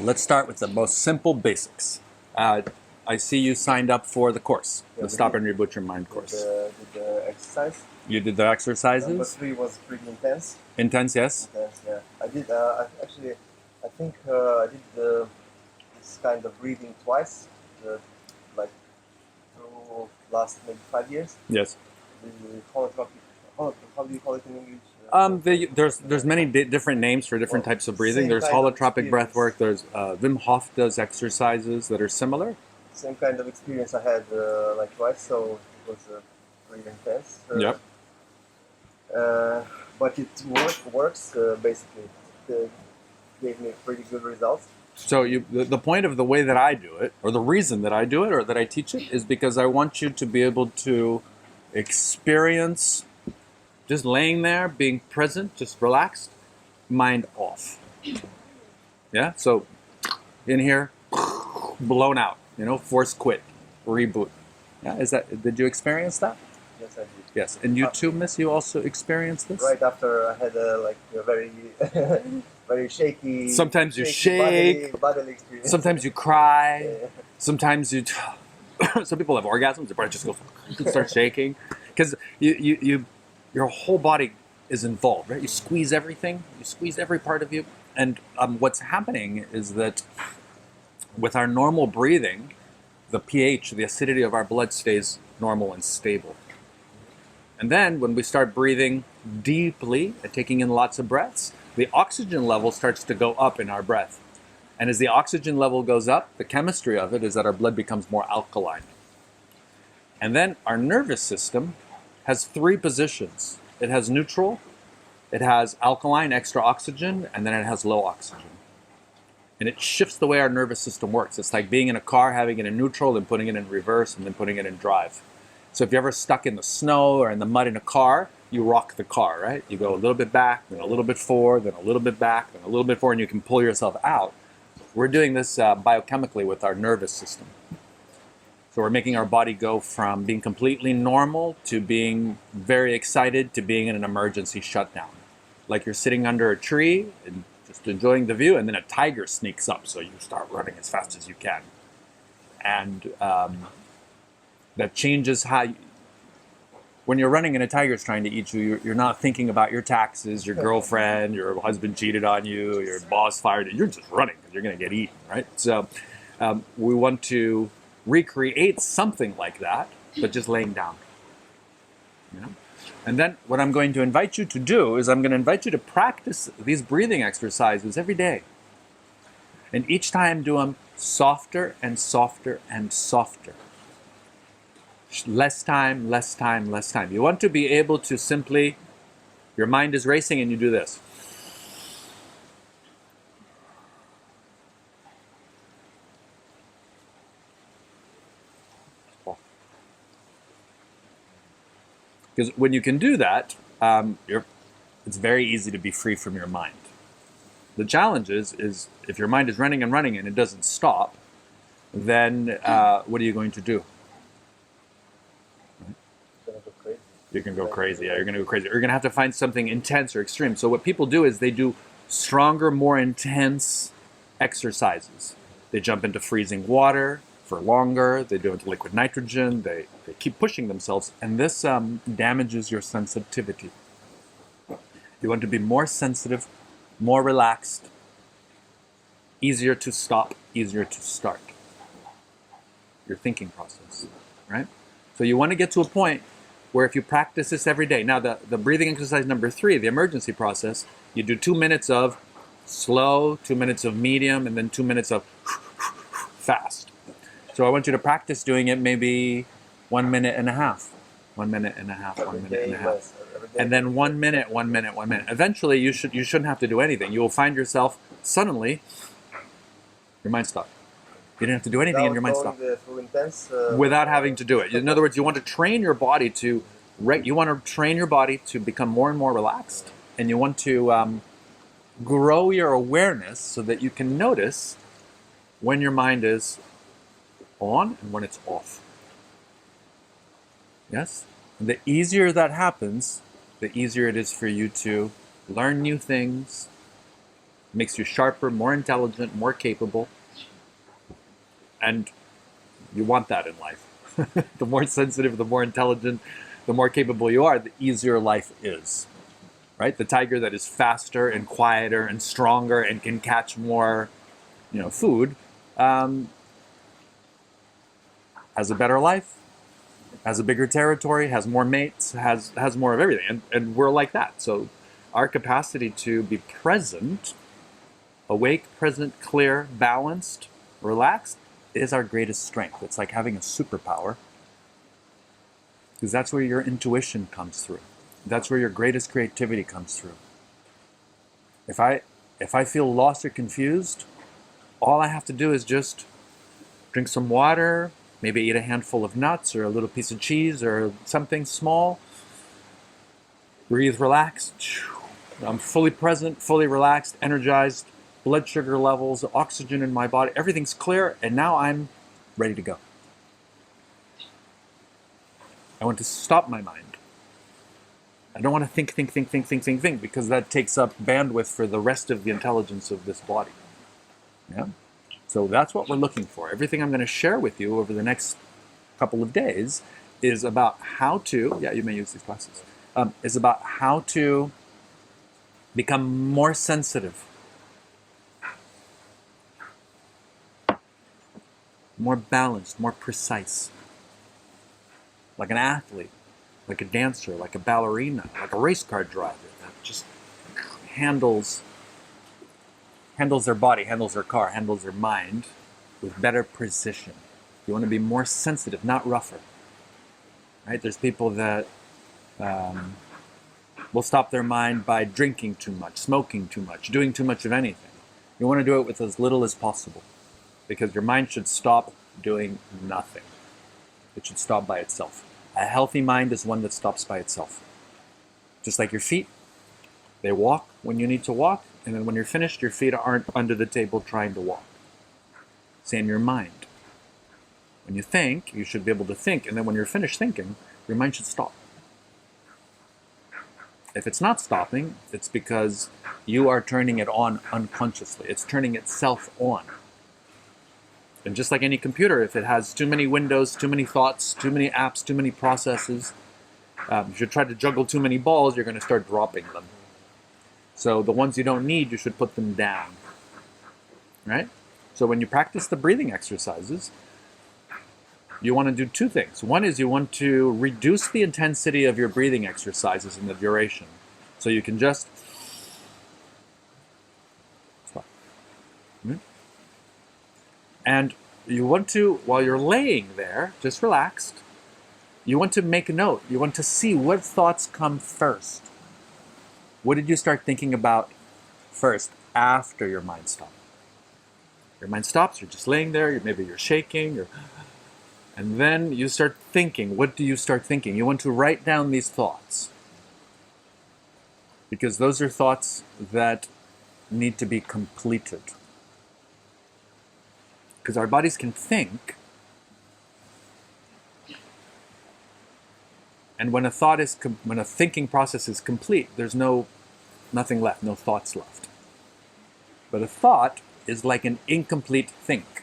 Let's start with the most simple basics. I see you signed up for the course, the Stop and Reboot Your Mind course. Did the exercise. You did the exercises? Number 3 was pretty intense. Intense, yes? Intense, yeah. I did, I think I did this kind of breathing twice, like through last maybe 5 years. Yes. The holotropic, how do you call it in English? There's many different names for different types of breathing. There's holotropic breath work. There's Wim Hof does exercises that are similar. Same kind of experience I had like twice, so it was pretty intense. Yep. But it works basically. It gave me pretty good results. So the point of the way that I do it, or the reason that I do it, or that I teach it, is because I want you to be able to experience just laying there, being present, just relaxed, mind off. Yeah? So in here, blown out, force quit, reboot. Yeah? Did you experience that? Yes, I did. Yes. And you too, Miss, you also experienced this? Right after I had a very, very shaky. Sometimes you shake. Bodily experience. Sometimes you cry. Yeah. Sometimes you. Some people have orgasms. Their body just goes, starts shaking, because your whole body is involved, right? You squeeze everything. You squeeze every part of you, and what's happening is that with our normal breathing, the pH, the acidity of our blood stays normal and stable. And then when we start breathing deeply and taking in lots of breaths, the oxygen level starts to go up in our breath. And as the oxygen level goes up, the chemistry of it is that our blood becomes more alkaline. And then our nervous system has 3 positions. It has neutral, it has alkaline, extra oxygen, and then it has low oxygen. And it shifts the way our nervous system works. It's like being in a car, having it in neutral, then putting it in reverse, and then putting it in drive. So if you're ever stuck in the snow or in the mud in a car, you rock the car, right? You go a little bit back, then a little bit forward, then a little bit back, then a little bit forward, and you can pull yourself out. We're doing this biochemically with our nervous system. So we're making our body go from being completely normal to being very excited to being in an emergency shutdown. Like you're sitting under a tree and just enjoying the view, and then a tiger sneaks up, so you start running as fast as you can. And that changes how when you're running and a tiger's trying to eat you, you're not thinking about your taxes, your girlfriend, your husband cheated on you, your boss fired you. You're just running because you're going to get eaten, right? So we want to recreate something like that, but just laying down. And then what I'm going to invite you to do is I'm going to invite you to practice these breathing exercises every day. And each time do them softer and softer and softer. Less time, less time, less time. You want to be able to simply, your mind is racing and you do this. Because when you can do that, it's very easy to be free from your mind. The challenge is if your mind is running and running and it doesn't stop, then what are you going to do? You can go crazy. Yeah, you're going to go crazy. You're going to have to find something intense or extreme. So what people do is they do stronger, more intense exercises. They jump into freezing water for longer. They do it into liquid nitrogen. They keep pushing themselves. And this damages your sensitivity. You want to be more sensitive, more relaxed, easier to stop, easier to start. Your thinking process, right? So you want to get to a point where if you practice this every day. Now the breathing exercise number 3, the emergency process, you do 2 minutes of slow, 2 minutes of medium, and then 2 minutes of fast. So I want you to practice doing it maybe 1 minute and a half. 1 minute and a half, 1 minute and a half. And then 1 minute, 1 minute, 1 minute. Eventually you shouldn't have to do anything. You will find yourself suddenly, your mind stopped. You didn't have to do anything and your mind stopped. Without having to do it. In other words, you want to train your body to become more and more relaxed, and you want to grow your awareness so that you can notice when your mind is on and when it's off. Yes? And the easier that happens, the easier it is for you to learn new things, It makes you sharper, more intelligent, more capable. And you want that in life. The more sensitive, the more intelligent, the more capable you are, the easier life is. Right? The tiger that is faster and quieter and stronger and can catch more, food, has a better life, has a bigger territory, has more mates, has more of everything, and we're like that. So, our capacity to be present, awake, present, clear, balanced, relaxed, is our greatest strength. It's like having a superpower, because that's where your intuition comes through. That's where your greatest creativity comes through. If I feel lost or confused, all I have to do is just drink some water, maybe eat a handful of nuts or a little piece of cheese or something small. Breathe, relax. I'm fully present, fully relaxed, energized, blood sugar levels, oxygen in my body, everything's clear, and now I'm ready to go. I want to stop my mind. I don't want to think, because that takes up bandwidth for the rest of the intelligence of this body. Yeah? So that's what we're looking for. Everything I'm going to share with you over the next couple of days is about how to, you may use these glasses, is about how to become more sensitive, more balanced, more precise, like an athlete, like a dancer, like a ballerina, like a race car driver that just handles their body, handles their car, handles their mind with better precision. You want to be more sensitive, not rougher. Right? There's people that will stop their mind by drinking too much, smoking too much, doing too much of anything. You want to do it with as little as possible, because your mind should stop doing nothing. It should stop by itself. A healthy mind is one that stops by itself. Just like your feet, they walk when you need to walk, and then when you're finished, your feet aren't under the table trying to walk. Same your mind. When you think, you should be able to think, and then when you're finished thinking, your mind should stop. If it's not stopping, it's because you are turning it on unconsciously. It's turning itself on. And just like any computer, if it has too many windows, too many thoughts, too many apps, too many processes, if you try to juggle too many balls, you're going to start dropping them. So the ones you don't need, you should put them down. Right? So when you practice the breathing exercises, you want to do two things. One is you want to reduce the intensity of your breathing exercises and the duration. So you can just stop. And you want to, while you're laying there, just relaxed, you want to make a note. You want to see what thoughts come first. What did you start thinking about first after your mind stopped? Your mind stops, you're just laying there, maybe you're shaking, and then you start thinking. What do you start thinking? You want to write down these thoughts, because those are thoughts that need to be completed. Because our bodies can think, and when a thinking process is complete, there's nothing left, no thoughts left. But a thought is like an incomplete think.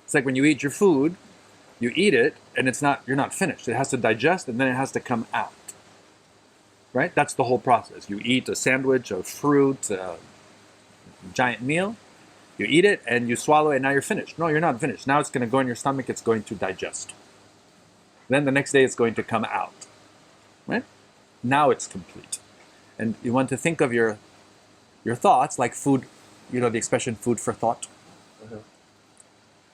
It's like when you eat your food, you eat it, and you're not finished. It has to digest, and then it has to come out. Right? That's the whole process. You eat a sandwich, a fruit, a giant meal. You eat it, and you swallow it, and now you're finished. No, you're not finished. Now it's going to go in your stomach. It's going to digest. Then the next day, it's going to come out. Right? Now it's complete. And you want to think of your thoughts like food. You know the expression food for thought? Mm-hmm.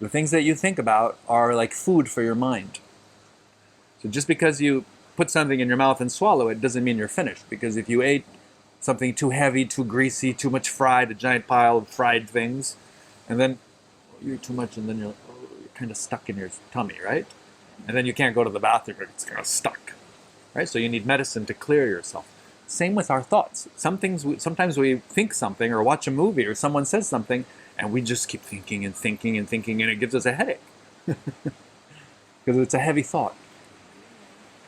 The things that you think about are like food for your mind. So just because you put something in your mouth and swallow it doesn't mean you're finished. Because if you ate something too heavy, too greasy, too much fried, a giant pile of fried things, and then you eat too much, and then you're kind of stuck in your tummy, right? And then you can't go to the bathroom, it's kind of stuck, right? So you need medicine to clear yourself. Same with our thoughts. Sometimes we think something or watch a movie or someone says something, and we just keep thinking and thinking and thinking, and it gives us a headache. Because it's a heavy thought.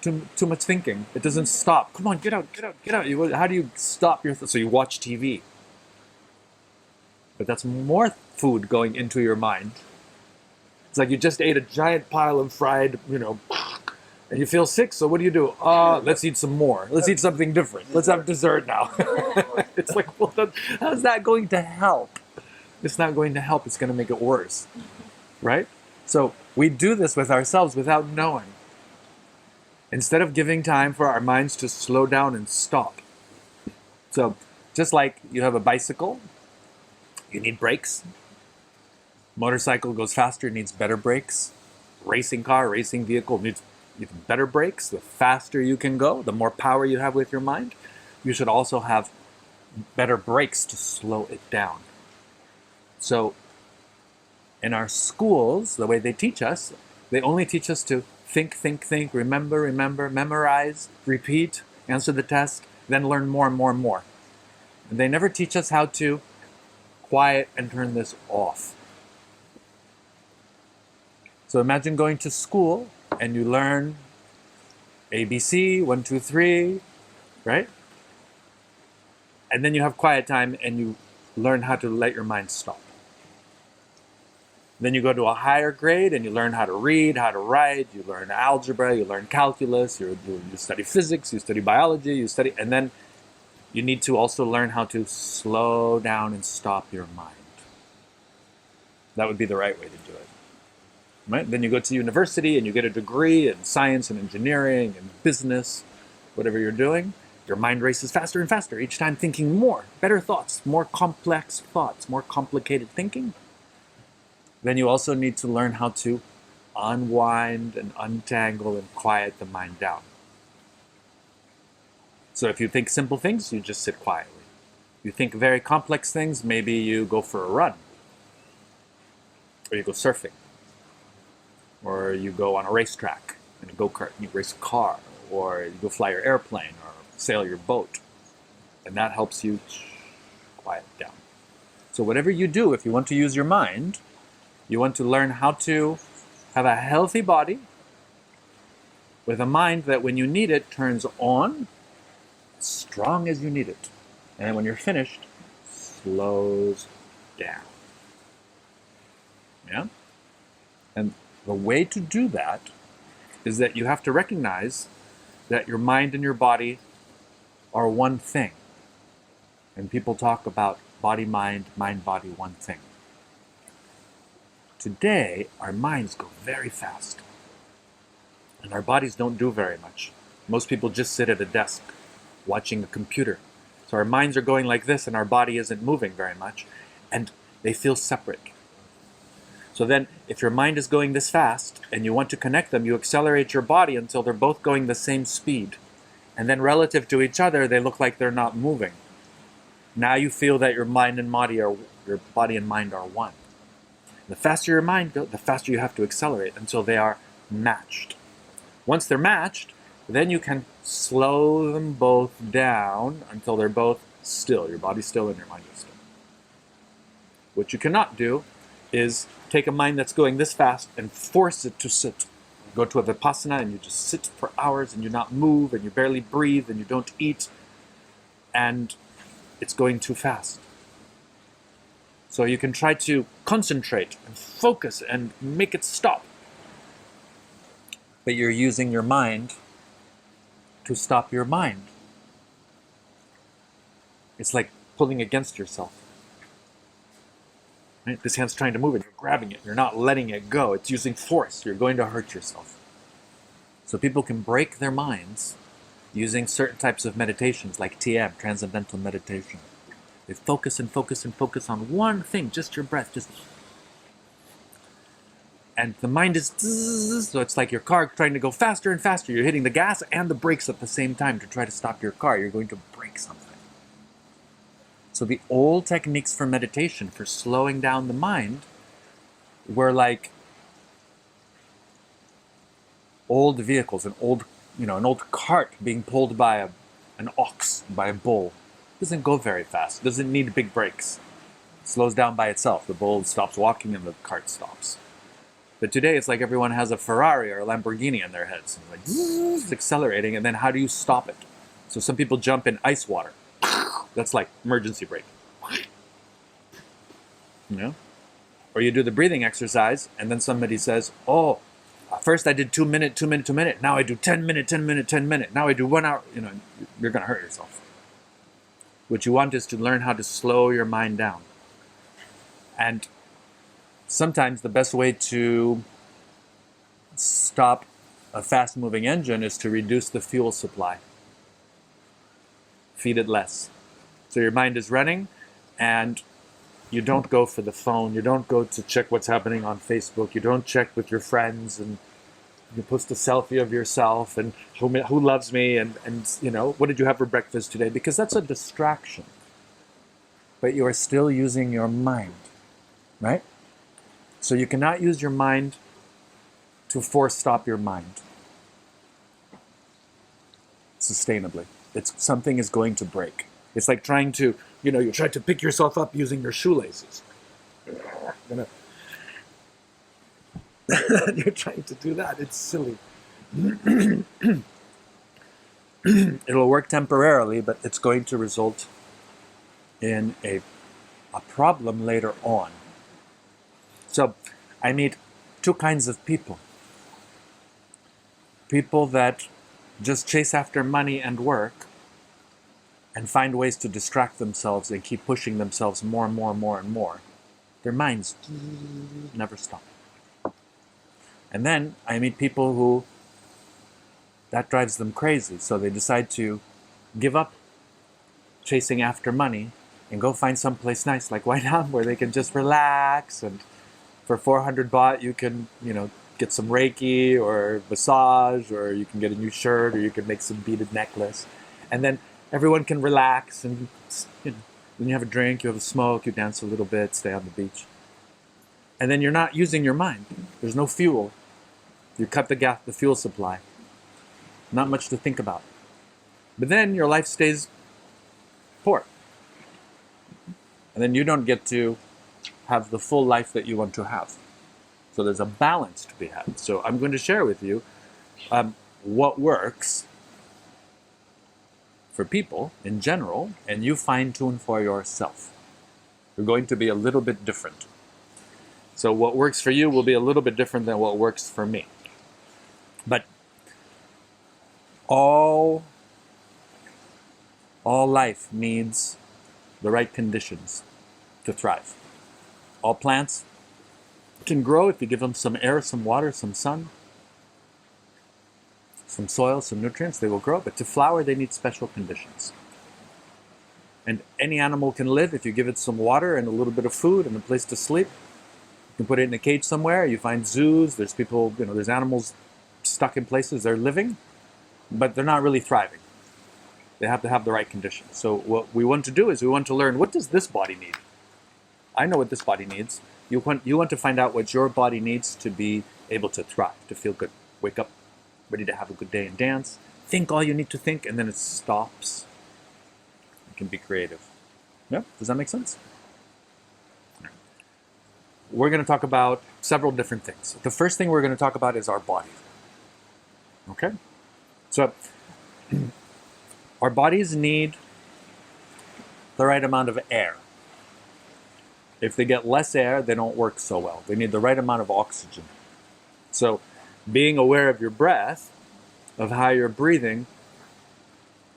Too much thinking. It doesn't stop. Come on, get out. How do you stop your thoughts? So you watch TV. but that's more food going into your mind. It's like you just ate a giant pile of fried, and you feel sick, so what do? Let's eat some more. Let's eat something different. Let's have dessert now. It's like, well, how's that going to help? It's not going to help. It's going to make it worse, right? So we do this with ourselves without knowing. Instead of giving time for our minds to slow down and stop. So just like you have a bicycle, you need brakes. Motorcycle goes faster, needs better brakes. Racing car, racing vehicle needs even better brakes. The faster you can go, the more power you have with your mind. You should also have better brakes to slow it down. So in our schools, the way they teach us, they only teach us to think, remember, memorize, repeat, answer the test, then learn more and more and more. And they never teach us how to quiet and turn this off. So imagine going to school and you learn ABC, 1, 2, 3, right? And then you have quiet time and you learn how to let your mind stop. Then you go to a higher grade and you learn how to read, how to write, you learn algebra, you learn calculus, you study physics, you study biology, and then you need to also learn how to slow down and stop your mind. That would be the right way to do it. Right? Then you go to university and you get a degree in science and engineering and business, whatever you're doing. Your mind races faster and faster, each time thinking more, better thoughts, more complex thoughts, more complicated thinking. Then you also need to learn how to unwind and untangle and quiet the mind down. So if you think simple things, you just sit quietly. You think very complex things, maybe you go for a run. Or you go surfing. Or you go on a racetrack in a go-kart and you race a car. Or you go fly your airplane or sail your boat. And that helps you quiet down. So whatever you do, if you want to use your mind, you want to learn how to have a healthy body with a mind that when you need it turns on, as strong as you need it. And when you're finished, slows down. Yeah? And the way to do that is that you have to recognize that your mind and your body are one thing. And people talk about body, mind, body, one thing. Today, our minds go very fast. And our bodies don't do very much. Most people just sit at a desk watching a computer. So our minds are going like this and our body isn't moving very much. And they feel separate. So then, if your mind is going this fast and you want to connect them, you accelerate your body until they're both going the same speed. And then relative to each other, they look like they're not moving. Now you feel that your body and mind are one. The faster your mind goes, the faster you have to accelerate until they are matched. Once they're matched, then you can slow them both down until they're both still. Your body's still and your mind is still. What you cannot do is take a mind that's going this fast and force it to sit. You go to a vipassana and you just sit for hours and you not move and you barely breathe and you don't eat and it's going too fast. So you can try to concentrate and focus and make it stop. But you're using your mind to stop your mind. It's like pulling against yourself. Right? This hand's trying to move it, you're grabbing it, you're not letting it go. It's using force, you're going to hurt yourself. So people can break their minds using certain types of meditations like TM, Transcendental Meditation. They focus and focus and focus on one thing, just your breath, just. And the mind is, so it's like your car trying to go faster and faster. You're hitting the gas and the brakes at the same time to try to stop your car. You're going to break something. So the old techniques for meditation, for slowing down the mind, were like old vehicles, an old cart being pulled by an ox, by a bull. It doesn't go very fast. It doesn't need big brakes. It slows down by itself. The bull stops walking and the cart stops. But today it's like everyone has a Ferrari or a Lamborghini in their heads. It's accelerating, and then how do you stop it? So some people jump in ice water. That's like emergency brake. You know? Or you do the breathing exercise, and then somebody says, oh, first I did 2 minute, 2 minute, 2 minute. Now I do 10 minute, 10 minute, 10 minute. Now I do 1 hour. You know, you're going to hurt yourself. What you want is to learn how to slow your mind down. And sometimes the best way to stop a fast-moving engine is to reduce the fuel supply. Feed it less. So your mind is running, and you don't go for the phone. You don't go to check what's happening on Facebook. You don't check with your friends, and you post a selfie of yourself and who loves me, and you know, what did you have for breakfast today? Because that's a distraction. But you are still using your mind, right? So you cannot use your mind to force stop your mind sustainably. Something is going to break. It's like trying to, you know, you try to pick yourself up using your shoelaces. You're trying to do that. It's silly. It'll work temporarily, but it's going to result in a problem later on. So I meet two kinds of people. People that just chase after money and work and find ways to distract themselves and keep pushing themselves more and more and more and more. Their minds never stop. And then I meet people who that drives them crazy, so they decide to give up chasing after money and go find someplace nice like White where they can just relax, and for 400 baht you can, you know, get some Reiki or massage, or you can get a new shirt, or you can make some beaded necklace, and then everyone can relax, and you know, then you have a drink, you have a smoke, you dance a little bit, stay on the beach, and then you're not using your mind. There's no fuel. You cut the fuel supply. Not much to think about. But then your life stays poor, and then you don't get to have the full life that you want to have. So there's a balance to be had. So I'm going to share with you what works for people in general, and you fine-tune for yourself. You're going to be a little bit different. So what works for you will be a little bit different than what works for me. But all life needs the right conditions to thrive. All plants can grow if you give them some air, some water, some sun, some soil, some nutrients. They will grow, but to flower they need special conditions. And any animal can live if you give it some water and a little bit of food and a place to sleep. You can put it in a cage somewhere. You find zoos. There's people, you know, there's animals stuck in places. They're living, but they're not really thriving. They have to have the right conditions. So what we want to do is we want to learn, what does this body need? I know what this body needs. You want to find out what your body needs to be able to thrive, to feel good. Wake up ready to have a good day and dance. Think all you need to think, and then it stops. You can be creative. Yeah? Does that make sense? We're going to talk about several different things. The first thing we're going to talk about is our body. Okay? So, our bodies need the right amount of air. If they get less air, they don't work so well. They need the right amount of oxygen. So, being aware of your breath, of how you're breathing,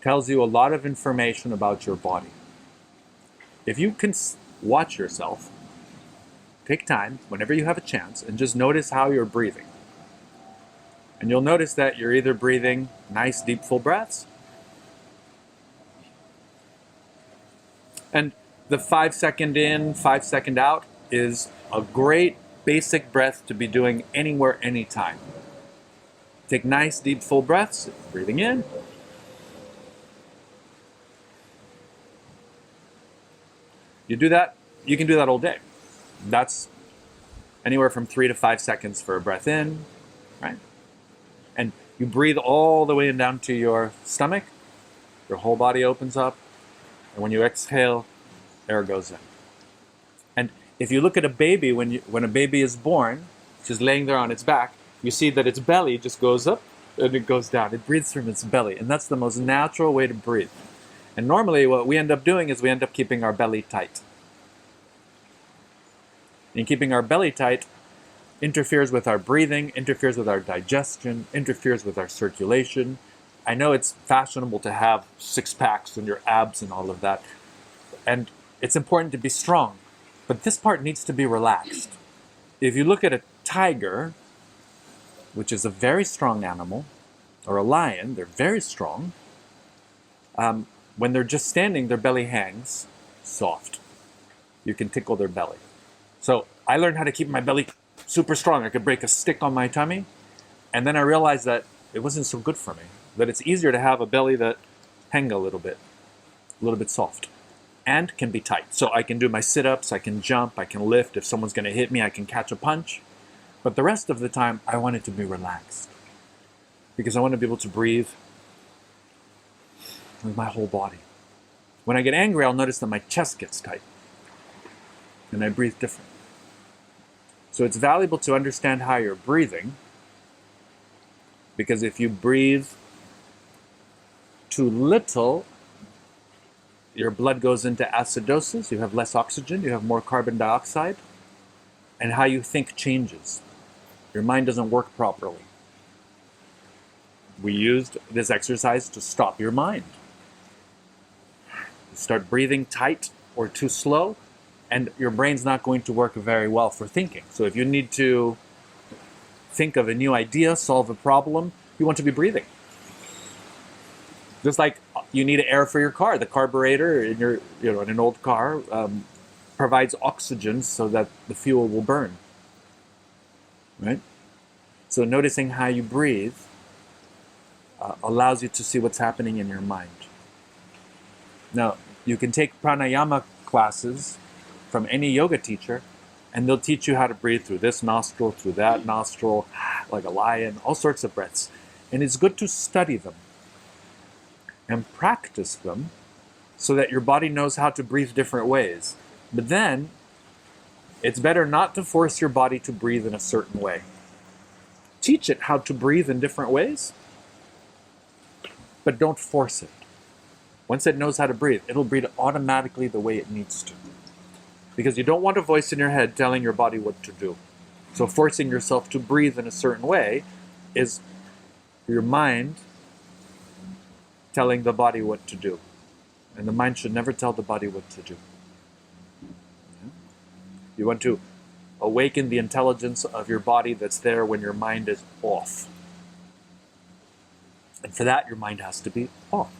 tells you a lot of information about your body. If you can watch yourself, take time whenever you have a chance and just notice how you're breathing. And you'll notice that you're either breathing nice, deep, full breaths, and the 5 second in, 5 second out is a great basic breath to be doing anywhere, anytime. Take nice, deep, full breaths, breathing in. You do that, you can do that all day. That's anywhere from 3 to 5 seconds for a breath in, right? And you breathe all the way down to your stomach. Your whole body opens up. And when you exhale, air goes in. And if you look at a baby, when a baby is born, just laying there on its back, you see that its belly just goes up and it goes down. It breathes from its belly. And that's the most natural way to breathe. And normally what we end up doing is we end up keeping our belly tight. And keeping our belly tight interferes with our breathing, interferes with our digestion, interferes with our circulation. I know it's fashionable to have six packs and your abs and all of that. And it's important to be strong. But this part needs to be relaxed. If you look at a tiger, which is a very strong animal, or a lion, they're very strong. When they're just standing, their belly hangs soft. You can tickle their belly. So I learned how to keep my belly super strong. I could break a stick on my tummy. And then I realized that it wasn't so good for me. That it's easier to have a belly that hangs a little bit soft, and can be tight. So I can do my sit-ups, I can jump, I can lift. If someone's going to hit me, I can catch a punch. But the rest of the time, I want it to be relaxed. Because I want to be able to breathe with my whole body. When I get angry, I'll notice that my chest gets tight. And I breathe different. So it's valuable to understand how you're breathing. Because if you breathe too little, your blood goes into acidosis, you have less oxygen, you have more carbon dioxide, and how you think changes. Your mind doesn't work properly. We used this exercise to stop your mind. You start breathing tight or too slow, and your brain's not going to work very well for thinking. So if you need to think of a new idea, solve a problem, you want to be breathing. Just like you need air for your car. The carburetor in your, in an old car provides oxygen so that the fuel will burn. Right? So noticing how you breathe allows you to see what's happening in your mind. Now, you can take pranayama classes from any yoga teacher, and they'll teach you how to breathe through this nostril, through that nostril, like a lion, all sorts of breaths. And it's good to study them and practice them so that your body knows how to breathe different ways. But then, it's better not to force your body to breathe in a certain way. Teach it how to breathe in different ways, but don't force it. Once it knows how to breathe, it'll breathe automatically the way it needs to. Because you don't want a voice in your head telling your body what to do. So forcing yourself to breathe in a certain way is your mind telling the body what to do. And the mind should never tell the body what to do. You want to awaken the intelligence of your body that's there when your mind is off. And for that, your mind has to be off.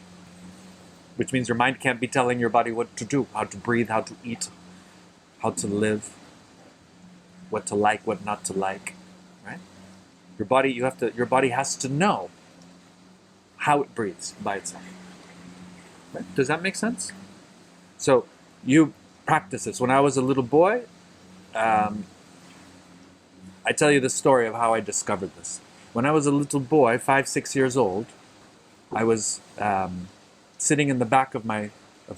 Which means your mind can't be telling your body what to do, how to breathe, how to eat, how to live, what to like, what not to like, right? Your body has to know how it breathes by itself. Right? Does that make sense? So you practice this. When I was a little boy, I tell you the story of how I discovered this. When I was a little boy, 5, 6 years old, I was sitting in the back of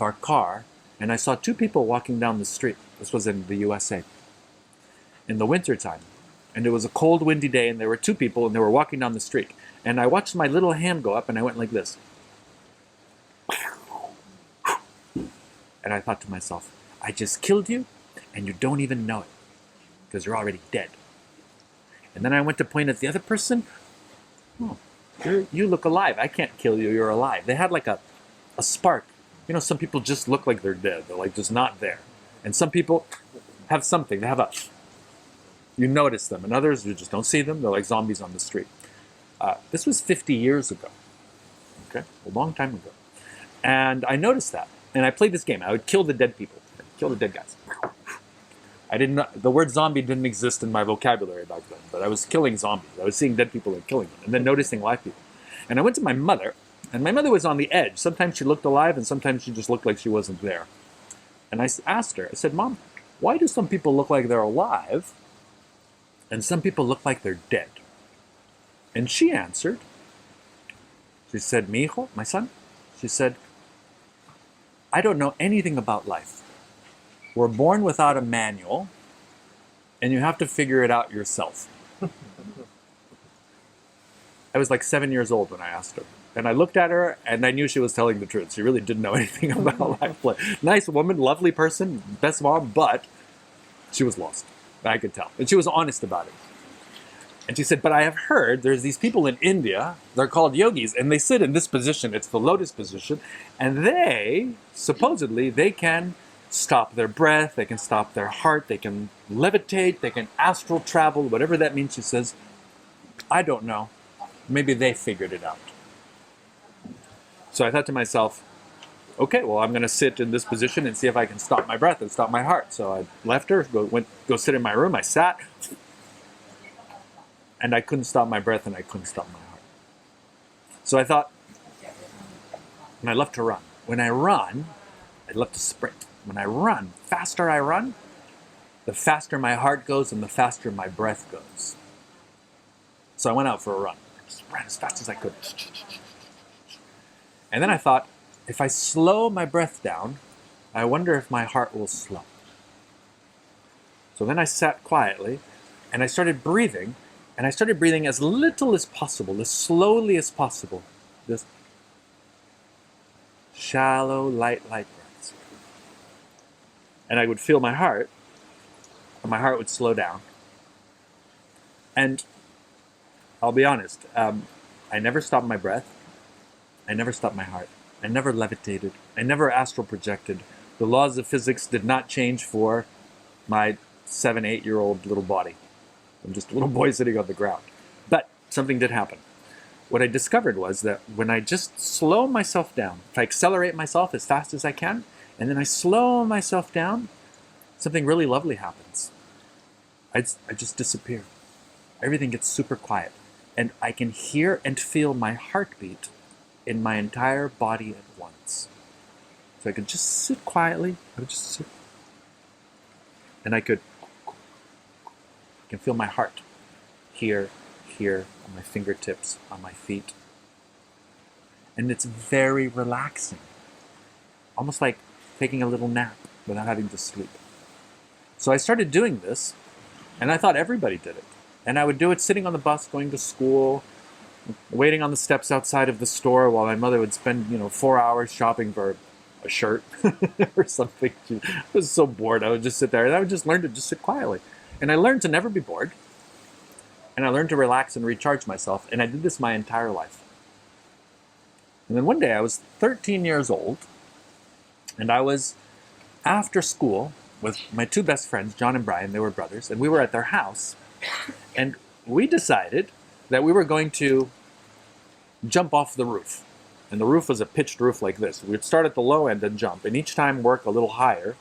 our car, and I saw 2 people walking down the street. This was in the USA, in the wintertime. And it was a cold, windy day, and there were 2 people, and they were walking down the street. And I watched my little hand go up, and I went like this. And I thought to myself, I just killed you, and you don't even know it, because you're already dead. And then I went to point at the other person. Oh, you look alive. I can't kill you. You're alive. They had like a spark. You know, some people just look like they're dead. They're like just not there. And some people have something. They have you notice them. And others, you just don't see them. They're like zombies on the street. This was 50 years ago. Okay? A long time ago. And I noticed that. And I played this game. I would kill the dead people. I'd kill the dead guys. The word zombie didn't exist in my vocabulary back then, but I was killing zombies. I was seeing dead people and killing them, and then noticing live people. And I went to my mother, and my mother was on the edge. Sometimes she looked alive, and sometimes she just looked like she wasn't there. And I asked her, I said, Mom, why do some people look like they're alive, and some people look like they're dead? And she answered, she said, Mi hijo, my son, she said, I don't know anything about life. We're born without a manual, and you have to figure it out yourself. I was like 7 years old when I asked her. And I looked at her, and I knew she was telling the truth. She really didn't know anything about life. Nice woman, lovely person, best mom, but she was lost. I could tell. And she was honest about it. And she said, but I have heard there's these people in India, they're called yogis, and they sit in this position, it's the lotus position, and they, supposedly, they can stop their breath, they can stop their heart, they can levitate, they can astral travel, whatever that means, she says. I don't know. Maybe they figured it out. So I thought to myself, okay, well, I'm going to sit in this position and see if I can stop my breath and stop my heart. So I left her, go sit in my room, I sat, and I couldn't stop my breath and I couldn't stop my heart. So I thought, and I love to run. When I run, I love to sprint. When I run, faster I run, the faster my heart goes and the faster my breath goes. So I went out for a run. I just ran as fast as I could. And then I thought, if I slow my breath down, I wonder if my heart will slow. So then I sat quietly and I started breathing. And I started breathing as little as possible, as slowly as possible. Just shallow, light breaths. And I would feel my heart, and my heart would slow down. And I'll be honest, I never stopped my breath. I never stopped my heart. I never levitated. I never astral projected. The laws of physics did not change for my 7, 8-year-old little body. I'm just a little boy sitting on the ground. But something did happen. What I discovered was that when I just slow myself down, if I accelerate myself as fast as I can, and then I slow myself down, something really lovely happens. I just disappear. Everything gets super quiet. And I can hear and feel my heartbeat in my entire body at once. So I could just sit quietly. I would just sit. And I can feel my heart here, on my fingertips, on my feet. And it's very relaxing. Almost like taking a little nap without having to sleep. So I started doing this, and I thought everybody did it. And I would do it sitting on the bus, going to school, waiting on the steps outside of the store while my mother would spend, 4 hours shopping for a shirt or something. I was so bored. I would just sit there, and I would just learn to just sit quietly. And I learned to never be bored. And I learned to relax and recharge myself. And I did this my entire life. And then one day I was 13 years old. And I was after school with my two best friends, John and Brian. They were brothers. And we were at their house. And we decided that we were going to jump off the roof. And the roof was a pitched roof like this. We'd start at the low end and jump. And each time work a little higher.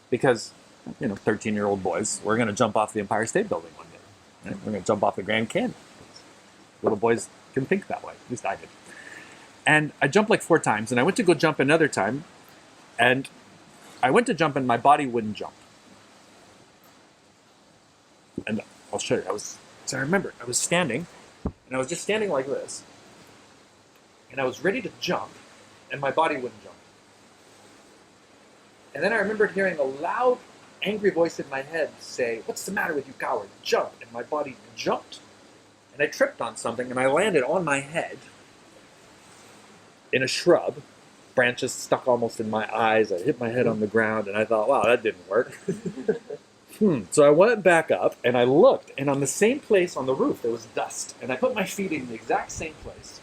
Because 13-year-old boys, we're going to jump off the Empire State Building one day. Right? We're going to jump off the Grand Canyon. Little boys can think that way. At least I did. And I jumped like 4 times, and I went to go jump another time, and I went to jump, and my body wouldn't jump. And I'll show you. I remember, I was standing, and I was just standing like this, and I was ready to jump, and my body wouldn't jump. And then I remembered hearing a loud, angry voice in my head say, "What's the matter with you, coward? Jump!" And my body jumped. And I tripped on something, and I landed on my head in a shrub. Branches stuck almost in my eyes. I hit my head on the ground, and I thought, wow, that didn't work. So I went back up, and I looked, and on the same place on the roof, there was dust. And I put my feet in the exact same place.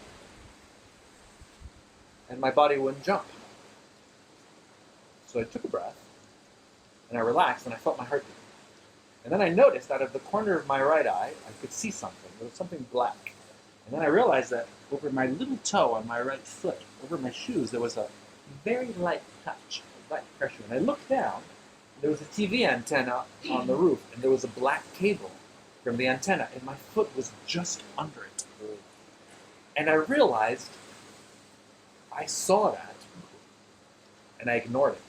And my body wouldn't jump. So I took a breath, and I relaxed, and I felt my heartbeat. And then I noticed out of the corner of my right eye, I could see something. There was something black. And then I realized that over my little toe on my right foot, over my shoes, there was a very light touch, a light pressure. And I looked down, and there was a TV antenna on the roof, and there was a black cable from the antenna, and my foot was just under it. And I realized I saw that, and I ignored it.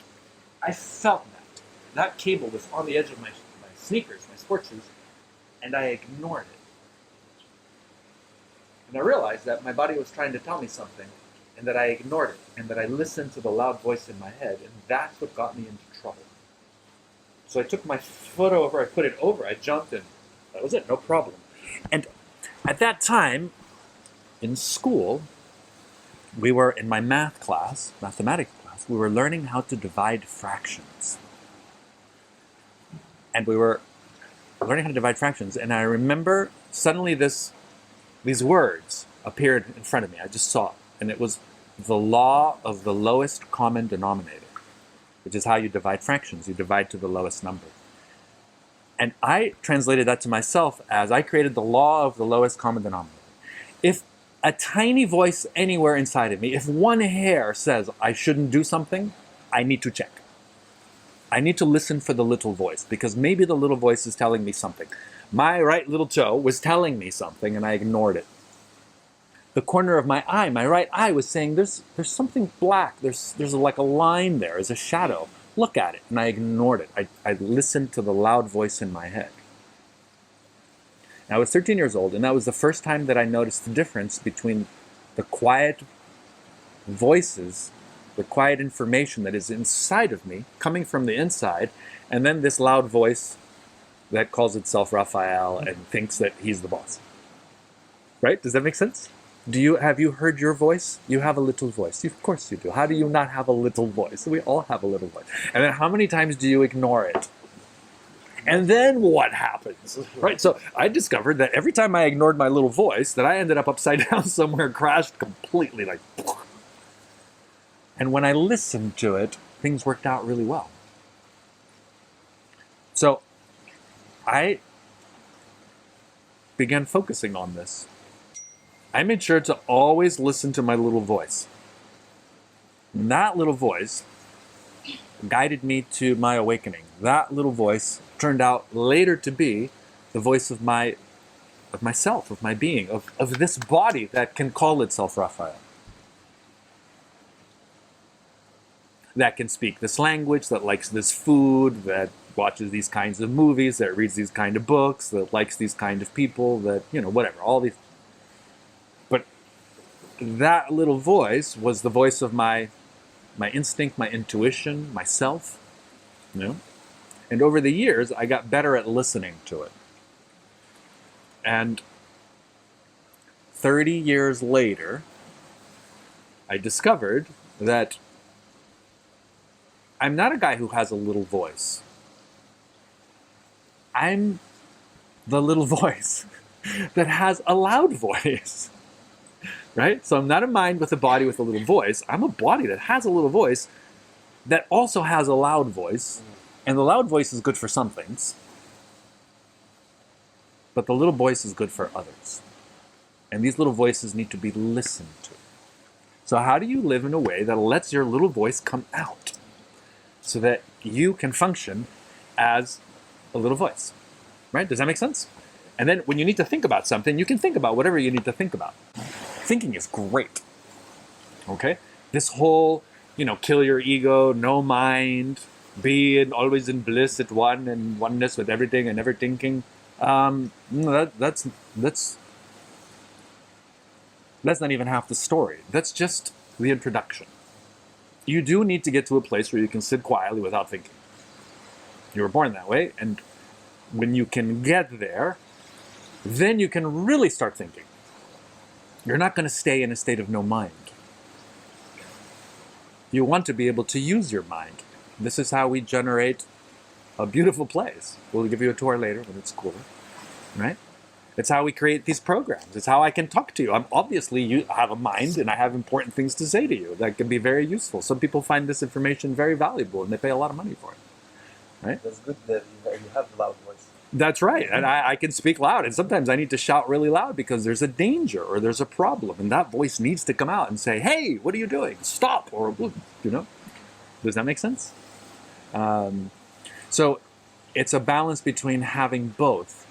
I felt that. That cable was on the edge of my sneakers, my sports shoes, and I ignored it. And I realized that my body was trying to tell me something, and that I ignored it, and that I listened to the loud voice in my head, and that's what got me into trouble. So I took my foot over, I put it over, I jumped, and that was it, no problem. And at that time, in school, we were in my math class, mathematics class, we were learning how to divide fractions. And we were learning how to divide fractions, and I remember suddenly these words appeared in front of me. I just saw it, and it was the law of the lowest common denominator, which is how you divide fractions. You divide to the lowest number. And I translated that to myself as I created the law of the lowest common denominator. If a tiny voice anywhere inside of me, if one hair says I shouldn't do something, I need to check. I need to listen for the little voice, because maybe the little voice is telling me something. My right little toe was telling me something, and I ignored it. The corner of my eye, my right eye, was saying, there's something black. There's like a line there. There's a shadow. Look at it. And I ignored it. I listened to the loud voice in my head. And I was 13 years old, and that was the first time that I noticed the difference between the quiet voices, the quiet information that is inside of me, coming from the inside, and then this loud voice that calls itself Rafael and thinks that he's the boss. Right? Does that make sense? Have you heard your voice? You have a little voice. Of course you do. How do you not have a little voice? We all have a little voice. And then how many times do you ignore it? And then what happens? Right? So I discovered that every time I ignored my little voice, that I ended up upside down somewhere, crashed completely, like. And when I listened to it, things worked out really well. So I began focusing on this. I made sure to always listen to my little voice. And that little voice guided me to my awakening. That little voice turned out later to be the voice of myself, of my being, of this body that can call itself Rafael. That can speak this language, that likes this food, that watches these kinds of movies, that reads these kind of books, that likes these kind of people, that, whatever, all these. But that little voice was the voice of my instinct, my intuition, myself, And over the years, I got better at listening to it. And 30 years later, I discovered that I'm not a guy who has a little voice. I'm the little voice that has a loud voice. Right? So I'm not a mind with a body with a little voice. I'm a body that has a little voice that also has a loud voice. And the loud voice is good for some things. But the little voice is good for others. And these little voices need to be listened to. So how do you live in a way that lets your little voice come out so that you can function as a little voice? Right? Does that make sense? And then when you need to think about something, you can think about whatever you need to think about. Thinking is great. Okay? This whole, kill your ego, no mind, be always in bliss at one and oneness with everything and never thinking. That's not even half the story. That's just the introduction. You do need to get to a place where you can sit quietly without thinking. You were born that way, and when you can get there, then you can really start thinking. You're not going to stay in a state of no mind. You want to be able to use your mind. This is how we generate a beautiful place. We'll give you a tour later when it's cooler, right? It's how we create these programs. It's how I can talk to you. You have a mind, and I have important things to say to you that can be very useful. Some people find this information very valuable, and they pay a lot of money for it, right? That's good that you have a loud voice. That's right, and I can speak loud, and sometimes I need to shout really loud because there's a danger or there's a problem, and that voice needs to come out and say, hey, what are you doing? Stop, or, Does that make sense? So it's a balance between having both.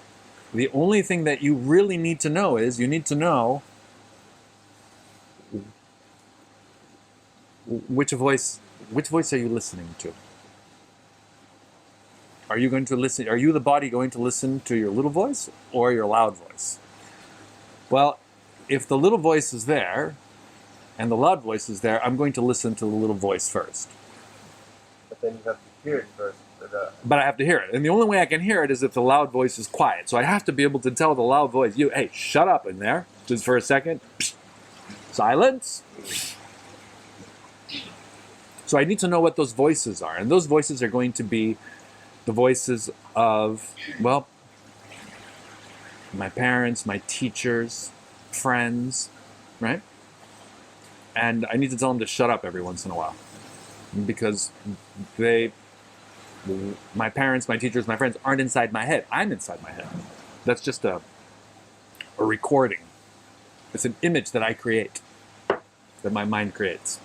The only thing that you really need to know is you need to know which voice are you listening to? Are you going to listen? Are you, the body, going to listen to your little voice or your loud voice? Well, if the little voice is there and the loud voice is there, I'm going to listen to the little voice first. But then you have to hear it first. But I have to hear it. And the only way I can hear it is if the loud voice is quiet. So I have to be able to tell the loud voice, hey, shut up in there, just for a second. Psst. Silence. So I need to know what those voices are. And those voices are going to be the voices of, my parents, my teachers, friends, right? And I need to tell them to shut up every once in a while because my parents, my teachers, my friends aren't inside my head. I'm inside my head. That's just a recording. It's an image that I create, that my mind creates.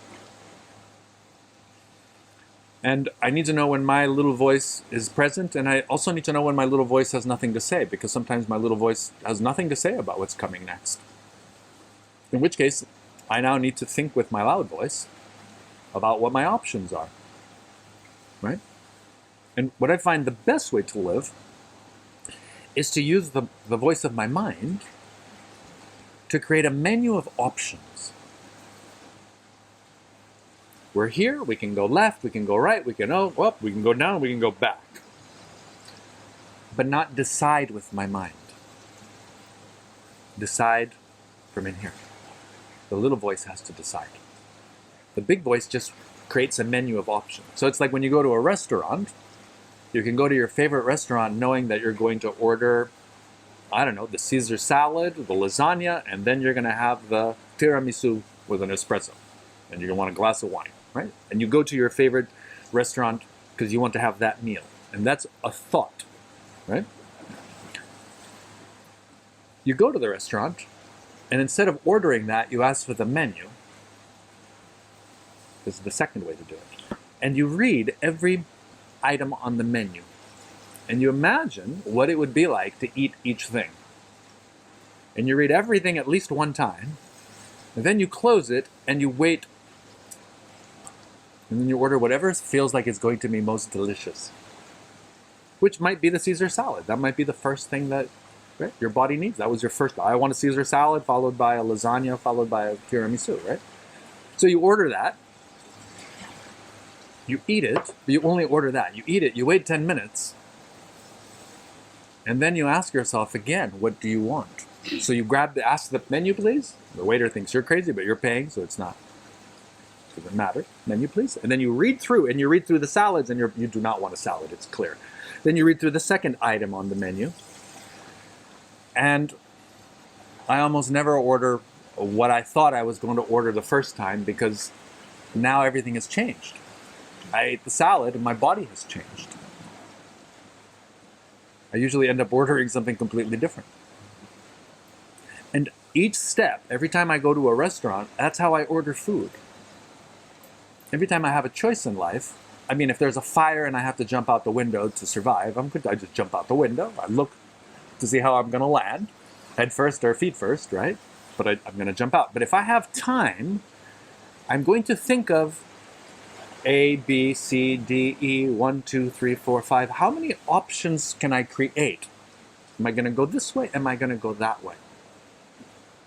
And I need to know when my little voice is present, and I also need to know when my little voice has nothing to say, because sometimes my little voice has nothing to say about what's coming next. In which case, I now need to think with my loud voice about what my options are. Right? And what I find the best way to live is to use the voice of my mind to create a menu of options. We're here, we can go left, we can go right, we can up, we can go down, we can go back. But not decide with my mind. Decide from in here. The little voice has to decide. The big voice just creates a menu of options. So it's like when you go to a restaurant, you can go to your favorite restaurant knowing that you're going to order, I don't know, the Caesar salad, the lasagna, and then you're going to have the tiramisu with an espresso. And you're going to want a glass of wine, right? And you go to your favorite restaurant because you want to have that meal. And that's a thought, right? You go to the restaurant, and instead of ordering that, you ask for the menu. This is the second way to do it. And you read every item on the menu. And you imagine what it would be like to eat each thing. And you read everything at least one time. And then you close it and you wait. And then you order whatever feels like it's going to be most delicious. Which might be the Caesar salad. That might be the first thing that your body needs. That was your first. I want a Caesar salad, followed by a lasagna, followed by a tiramisu, right? So you order that. You eat it, but you only order that. You eat it, you wait 10 minutes. And then you ask yourself again, what do you want? So you ask the menu, please. The waiter thinks you're crazy, but you're paying, so it's not. It doesn't matter. Menu, please. And then you read through the salads, and you do not want a salad, it's clear. Then you read through the second item on the menu. And I almost never order what I thought I was going to order the first time because now everything has changed. I ate the salad and my body has changed. I usually end up ordering something completely different. And each step, every time I go to a restaurant, that's how I order food. Every time I have a choice in life, I mean, if there's a fire and I have to jump out the window to survive, I just jump out the window. I look to see how I'm going to land, head first or feet first, right? But I'm going to jump out. But if I have time, I'm going to think of A, B, C, D, E, 1, 2, 3, 4, 5. How many options can I create? Am I going to go this way? Am I going to go that way?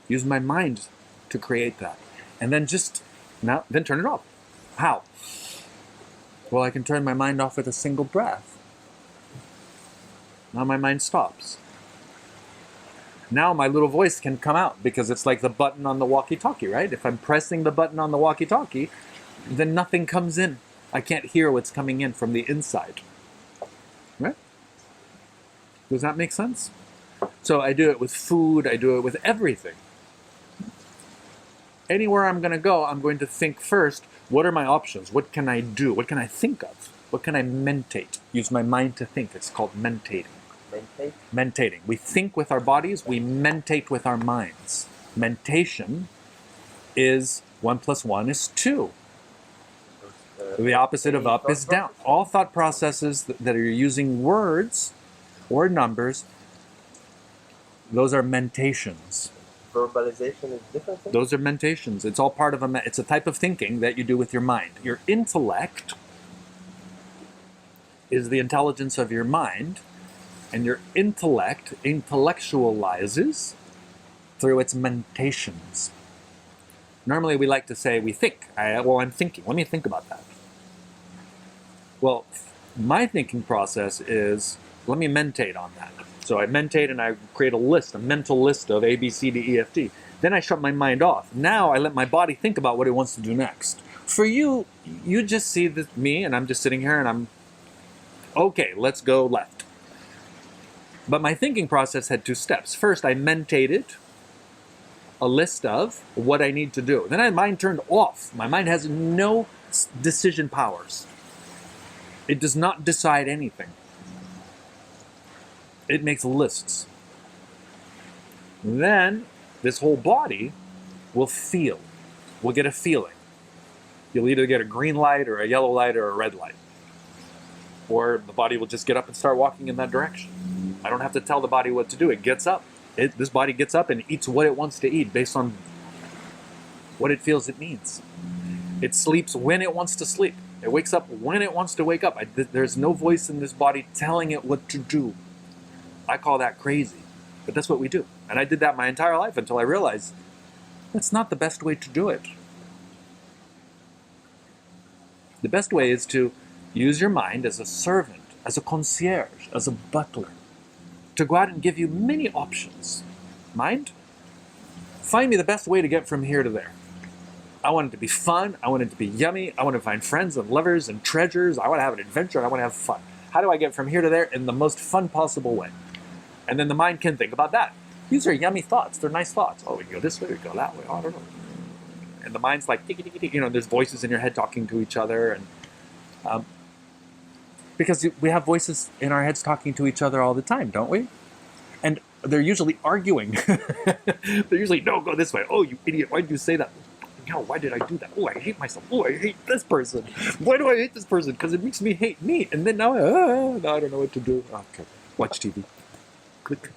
Use my mind to create that. And then then turn it off. How? Well, I can turn my mind off with a single breath. Now my mind stops. Now my little voice can come out because it's like the button on the walkie-talkie, right? If I'm pressing the button on the walkie-talkie, then nothing comes in. I can't hear what's coming in from the inside. Right? Does that make sense? So I do it with food, I do it with everything. Anywhere I'm going to go, I'm going to think first, what are my options? What can I do? What can I think of? What can I mentate? Use my mind to think. It's called mentating. Mentate? Mentating. We think with our bodies, we mentate with our minds. Mentation is 1 + 1 is 2. The opposite of up is down. All thought processes that are using words or numbers, those are mentations. Verbalization is different thing? Those are mentations. It's all part of it's a type of thinking that you do with your mind. Your intellect is the intelligence of your mind, and your intellect intellectualizes through its mentations. Normally we like to say we think. I'm thinking. Let me think about that. Well, my thinking process is, let me mentate on that. So I mentate and I create a mental list of A, B, C, D, E, F, G. Then I shut my mind off. Now I let my body think about what it wants to do next. For you, you just see me and I'm just sitting here and I'm, okay, let's go left. But my thinking process had 2 steps. First, I mentated a list of what I need to do. Then my mind turned off. My mind has no decision powers. It does not decide anything. It makes lists. Then this whole body will feel. We'll get a feeling. You'll either get a green light or a yellow light or a red light. Or the body will just get up and start walking in that direction. I don't have to tell the body what to do. It gets up. This body gets up and eats what it wants to eat based on what it feels it needs. It sleeps when it wants to sleep. It wakes up when it wants to wake up. There's no voice in this body telling it what to do. I call that crazy. But that's what we do. And I did that my entire life until I realized that's not the best way to do it. The best way is to use your mind as a servant, as a concierge, as a butler, to go out and give you many options. Mind, find me the best way to get from here to there. I want it to be fun. I want it to be yummy. I want to find friends and lovers and treasures. I want to have an adventure. I want to have fun. How do I get from here to there in the most fun possible way? And then the mind can think about that. These are yummy thoughts. They're nice thoughts. Oh, we can go this way, we can go that way. Oh, I don't know. And the mind's like, there's voices in your head talking to each other. And because we have voices in our heads talking to each other all the time, don't we? And they're usually arguing. They're usually, no, go this way. Oh, you idiot, why did you say that? No, why did I do that? Oh, I hate myself. Oh, I hate this person. Why do I hate this person? Because it makes me hate me. And then now I don't know what to do. Okay, watch TV. Click.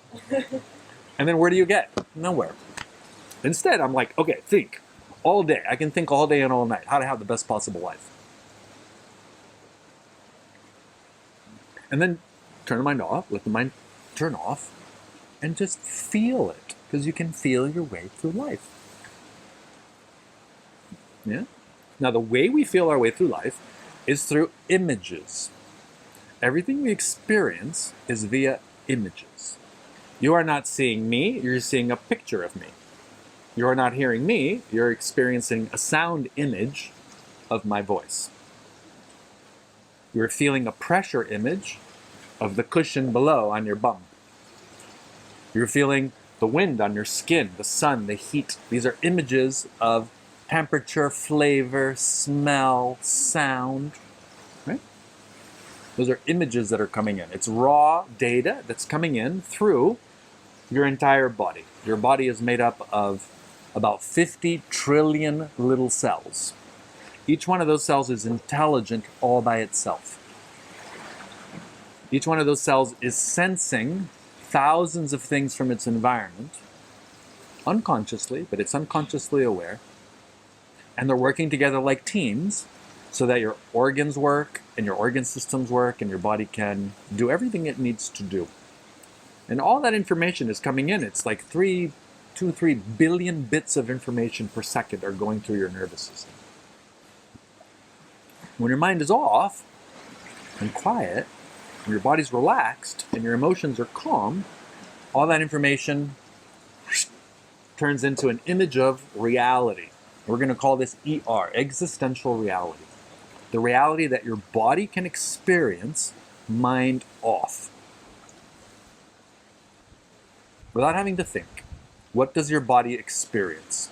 And then where do you get? Nowhere. Instead, I'm like, okay, think. All day. I can think all day and all night. How to have the best possible life. And then turn the mind off. Let the mind turn off. And just feel it. Because you can feel your way through life. Yeah? Now, the way we feel our way through life is through images. Everything we experience is via images. You are not seeing me, you're seeing a picture of me. You are not hearing me, you're experiencing a sound image of my voice. You're feeling a pressure image of the cushion below on your bum. You're feeling the wind on your skin, the sun, the heat. These are images of temperature, flavor, smell, sound, right? Those are images that are coming in. It's raw data that's coming in through your entire body. Your body is made up of about 50 trillion little cells. Each one of those cells is intelligent all by itself. Each one of those cells is sensing thousands of things from its environment, unconsciously, but it's unconsciously aware. And they're working together like teams so that your organs work and your organ systems work and your body can do everything it needs to do. And all that information is coming in. It's like 3 billion bits of information per second are going through your nervous system. When your mind is off and quiet, and your body's relaxed and your emotions are calm, all that information turns into an image of reality. We're going to call this ER, existential reality. The reality that your body can experience, mind off. Without having to think. What does your body experience?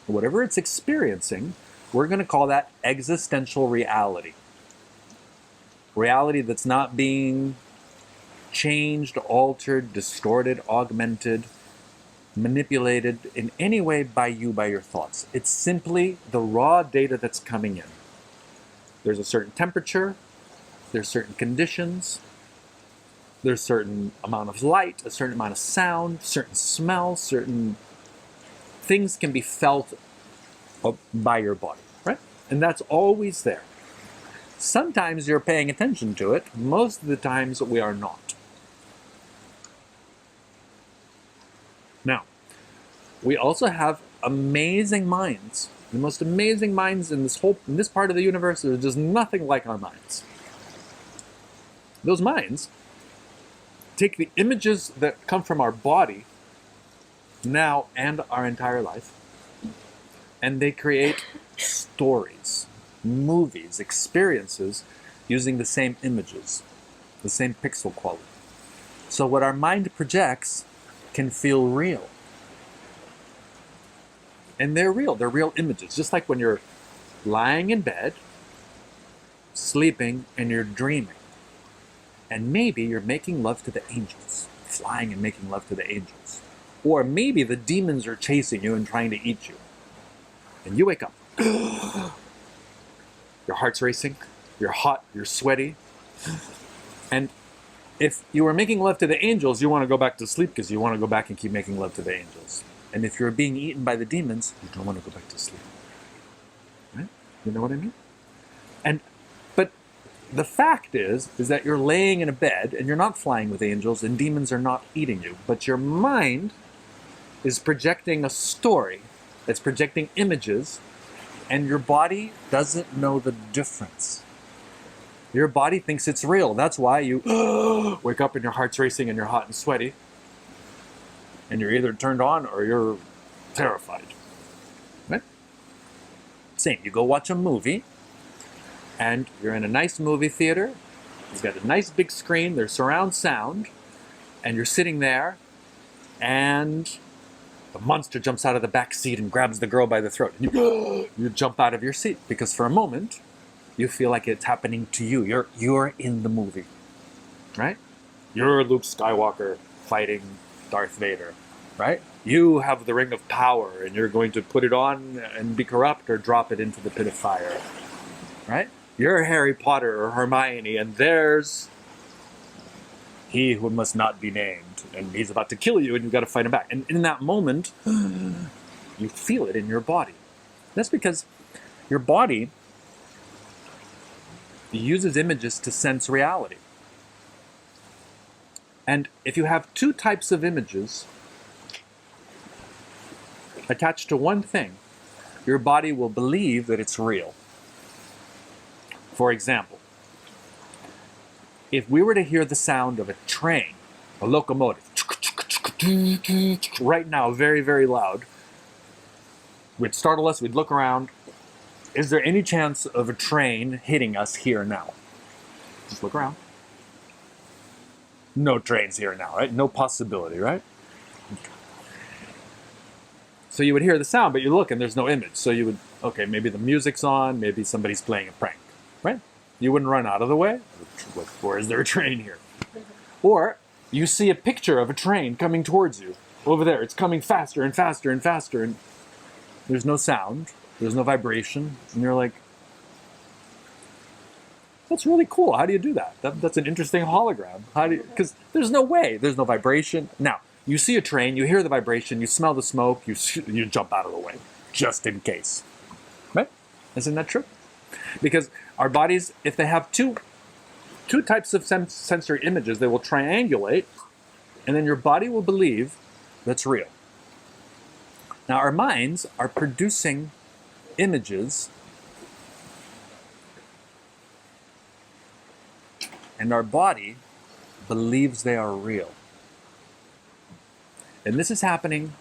Whatever it's experiencing, we're going to call that existential reality. Reality that's not being changed, altered, distorted, augmented, manipulated in any way by you, by your thoughts. It's simply the raw data that's coming in. There's a certain temperature, there's certain conditions, there's a certain amount of light, a certain amount of sound, certain smells, certain things can be felt by your body, right? And that's always there. Sometimes you're paying attention to it, most of the times we are not. Now, we also have amazing minds. The most amazing minds in this part of the universe. There's just nothing like our minds. Those minds take the images that come from our body now and our entire life, and they create stories, movies, experiences using the same images, the same pixel quality. So what our mind projects can feel real. And they're real. They're real images. Just like when you're lying in bed, sleeping, and you're dreaming. And maybe you're making love to the angels, flying and making love to the angels. Or maybe the demons are chasing you and trying to eat you. And you wake up. Your heart's racing, you're hot, you're sweaty. And if you were making love to the angels, you want to go back to sleep because you want to go back and keep making love to the angels. And if you're being eaten by the demons, you don't want to go back to sleep. Right? You know what I mean? But the fact is that you're laying in a bed and you're not flying with angels and demons are not eating you. But your mind is projecting a story. It's projecting images, and your body doesn't know the difference. Your body thinks it's real. That's why you wake up and your heart's racing and you're hot and sweaty. And you're either turned on or you're terrified. Right? Same. You go watch a movie and you're in a nice movie theater. It's got a nice big screen. There's surround sound. And you're sitting there and the monster jumps out of the back seat and grabs the girl by the throat. And you jump out of your seat because for a moment you feel like it's happening to you. You're in the movie, right? You're Luke Skywalker fighting Darth Vader, right? You have the ring of power and you're going to put it on and be corrupt or drop it into the pit of fire, right? You're Harry Potter or Hermione and there's he who must not be named and he's about to kill you and you've got to fight him back. And in that moment, you feel it in your body. That's because your body uses images to sense reality. And if you have two types of images attached to one thing, your body will believe that it's real. For example, if we were to hear the sound of a train, a locomotive, right now, very, very loud, we'd startle us, we'd look around. Is there any chance of a train hitting us here now? Just look around. No trains here now, right? No possibility, right? Okay. So you would hear the sound, but you look and there's no image. So you would, okay, maybe the music's on, maybe somebody's playing a prank, right? You wouldn't run out of the way. Or is there a train here? Or you see a picture of a train coming towards you. Over there, it's coming faster and faster and faster, and there's no sound, there's no vibration, and you're like, that's really cool. How do you do that? That's an interesting hologram. How do you, because there's no way, there's no vibration. Now, you see a train, you hear the vibration, you smell the smoke, you jump out of the way, just in case. Right? Isn't that true? Because our bodies, if they have two types of sensory images, they will triangulate, and then your body will believe that's real. Now, our minds are producing images, and our body believes they are real. And this is happening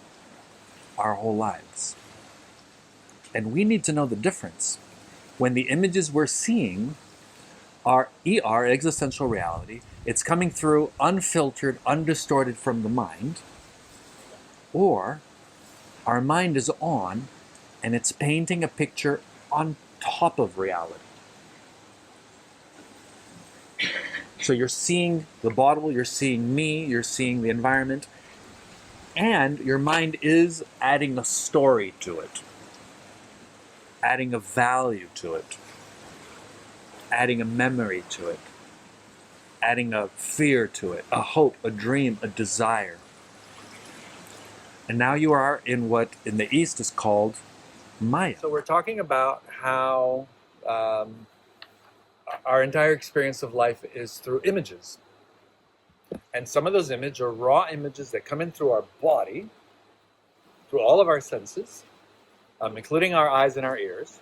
our whole lives. And we need to know the difference. When the images we're seeing are ER, existential reality, it's coming through unfiltered, undistorted from the mind, or our mind is on and it's painting a picture on top of reality. So you're seeing the bottle, you're seeing me, you're seeing the environment, and your mind is adding a story to it, adding a value to it, adding a memory to it, adding a fear to it, a hope, a dream, a desire. And now you are in what in the East is called Maya. So we're talking about how our entire experience of life is through images. And some of those images are raw images that come in through our body, through all of our senses, including our eyes and our ears,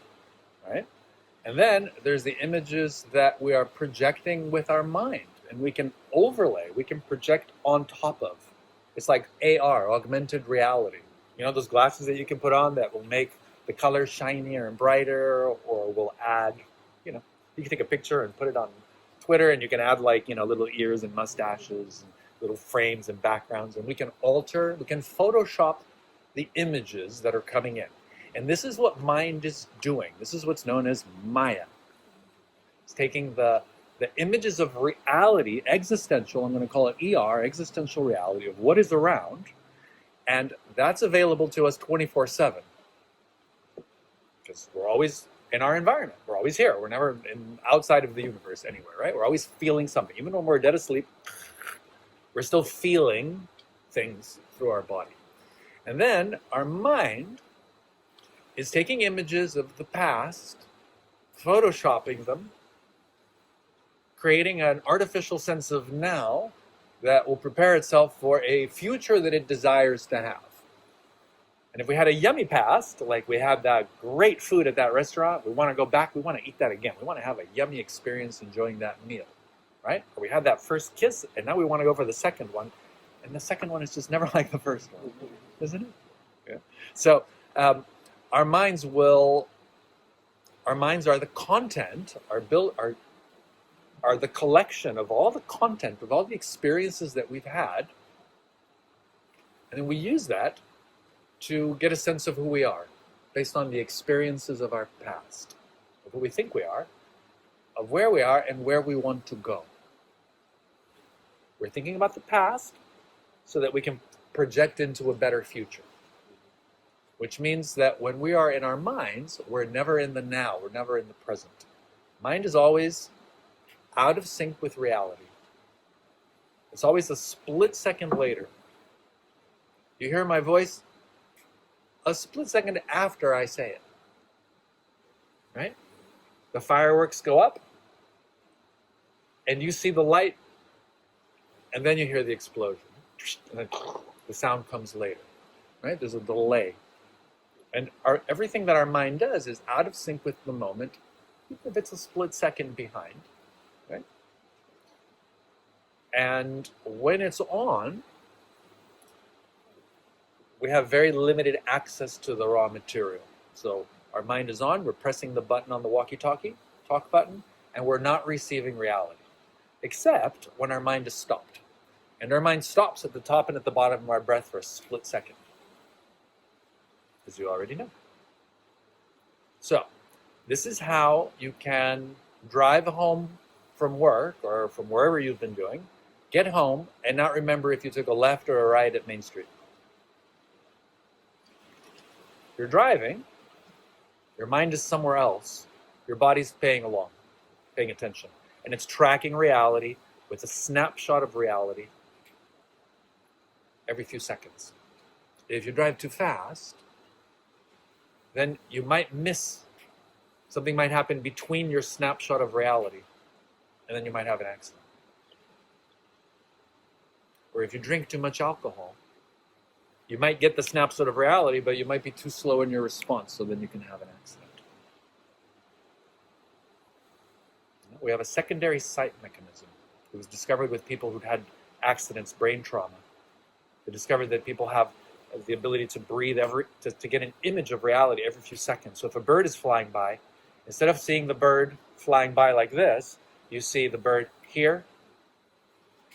right? And then there's the images that we are projecting with our mind, and we can overlay, we can project on top of. It's like AR, augmented reality. You know, those glasses that you can put on that will make the colors shinier and brighter, or will add, you can take a picture and put it on Twitter, and you can add like, little ears and mustaches, and little frames and backgrounds, and we can Photoshop the images that are coming in. And this is what mind is doing. This is what's known as Maya. It's taking the images of reality, existential, I'm going to call it ER, existential reality of what is around, and that's available to us 24/7. Because we're always in our environment. We're always here. We're never outside of the universe anywhere, right? We're always feeling something. Even when we're dead asleep, we're still feeling things through our body. And then our mind is taking images of the past, photoshopping them, creating an artificial sense of now that will prepare itself for a future that it desires to have. And if we had a yummy past, like we had that great food at that restaurant, we want to go back, we want to eat that again. We want to have a yummy experience enjoying that meal, right? Or we had that first kiss, and now we want to go for the second one. And the second one is just never like the first one, isn't it? Yeah. So our minds are the content, are the collection of all the content, of all the experiences that we've had. And then we use that to get a sense of who we are based on the experiences of our past, of who we think we are, of where we are, and where we want to go. We're thinking about the past so that we can project into a better future, which means that when we are in our minds, we're never in the now, we're never in the present. Mind is always out of sync with reality. It's always a split second later. You hear my voice a split second after I say it, right? The fireworks go up, and you see the light, and then you hear the explosion, and then the sound comes later, right? There's a delay. And everything that our mind does is out of sync with the moment, even if it's a split second behind, right? And when it's on, we have very limited access to the raw material. So our mind is on, we're pressing the button on the walkie-talkie, talk button, and we're not receiving reality, except when our mind is stopped. And our mind stops at the top and at the bottom of our breath for a split second, as you already know. So this is how you can drive home from work or from wherever you've been doing, get home, and not remember if you took a left or a right at Main Street. You're driving, your mind is somewhere else, your body's paying along, paying attention, and it's tracking reality with a snapshot of reality every few seconds. If you drive too fast, then you might miss, something might happen between your snapshot of reality, and then you might have an accident. Or if you drink too much alcohol, you might get the snapshot of reality, but you might be too slow in your response, so then you can have an accident. We have a secondary sight mechanism. It was discovered with people who'd had accidents, brain trauma. They discovered that people have the ability to breathe, to get an image of reality every few seconds. So if a bird is flying by, instead of seeing the bird flying by like this, you see the bird here,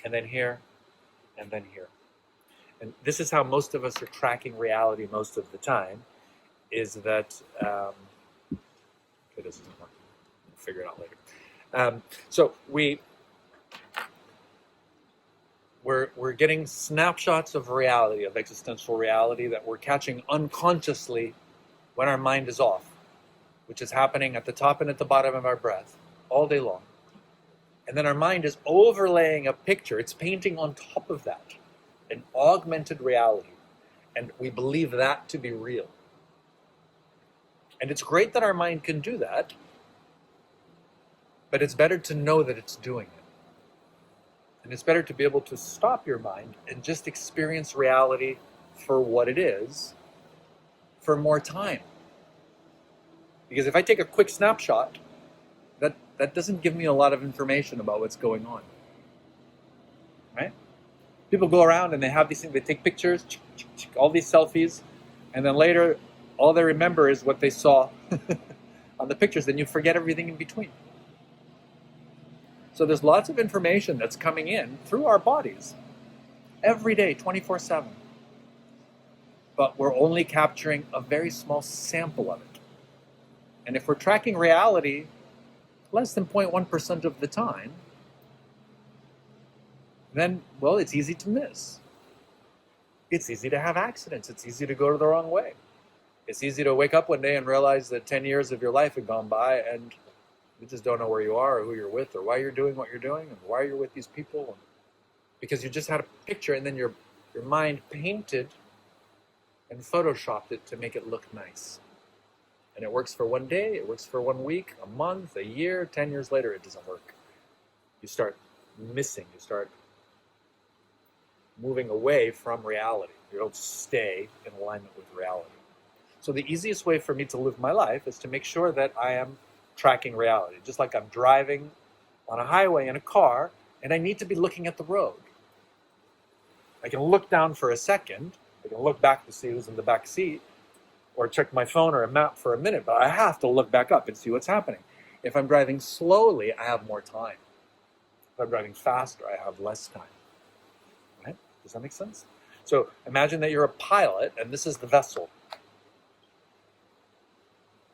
and then here, and then here. And this is how most of us are tracking reality most of the time, is that, okay, this isn't working. We'll figure it out later. So we're getting snapshots of reality, of existential reality, that we're catching unconsciously when our mind is off, which is happening at the top and at the bottom of our breath all day long. And then our mind is overlaying a picture. It's painting on top of that an augmented reality, and we believe that to be real. And it's great that our mind can do that, but it's better to know that it's doing it. And it's better to be able to stop your mind and just experience reality for what it is for more time. Because if I take a quick snapshot, that doesn't give me a lot of information about what's going on, right? People go around and they have these things, they take pictures, all these selfies, and then later all they remember is what they saw on the pictures, then you forget everything in between. So there's lots of information that's coming in through our bodies every day, 24/7. But we're only capturing a very small sample of it. And if we're tracking reality less than 0.1% of the time, then, well, it's easy to miss. It's easy to have accidents. It's easy to go the wrong way. It's easy to wake up one day and realize that 10 years of your life had gone by and you just don't know where you are or who you're with or why you're doing what you're doing and why you're with these people. Because you just had a picture and then your mind painted and photoshopped it to make it look nice. And it works for one day, it works for 1 week, a month, a year, 10 years later, it doesn't work. You start missing, you start moving away from reality. You don't stay in alignment with reality. So the easiest way for me to live my life is to make sure that I am tracking reality. Just like I'm driving on a highway in a car, and I need to be looking at the road. I can look down for a second, I can look back to see who's in the back seat, or check my phone or a map for a minute, but I have to look back up and see what's happening. If I'm driving slowly, I have more time. If I'm driving faster, I have less time. Right? Does that make sense? So imagine that you're a pilot and this is the vessel.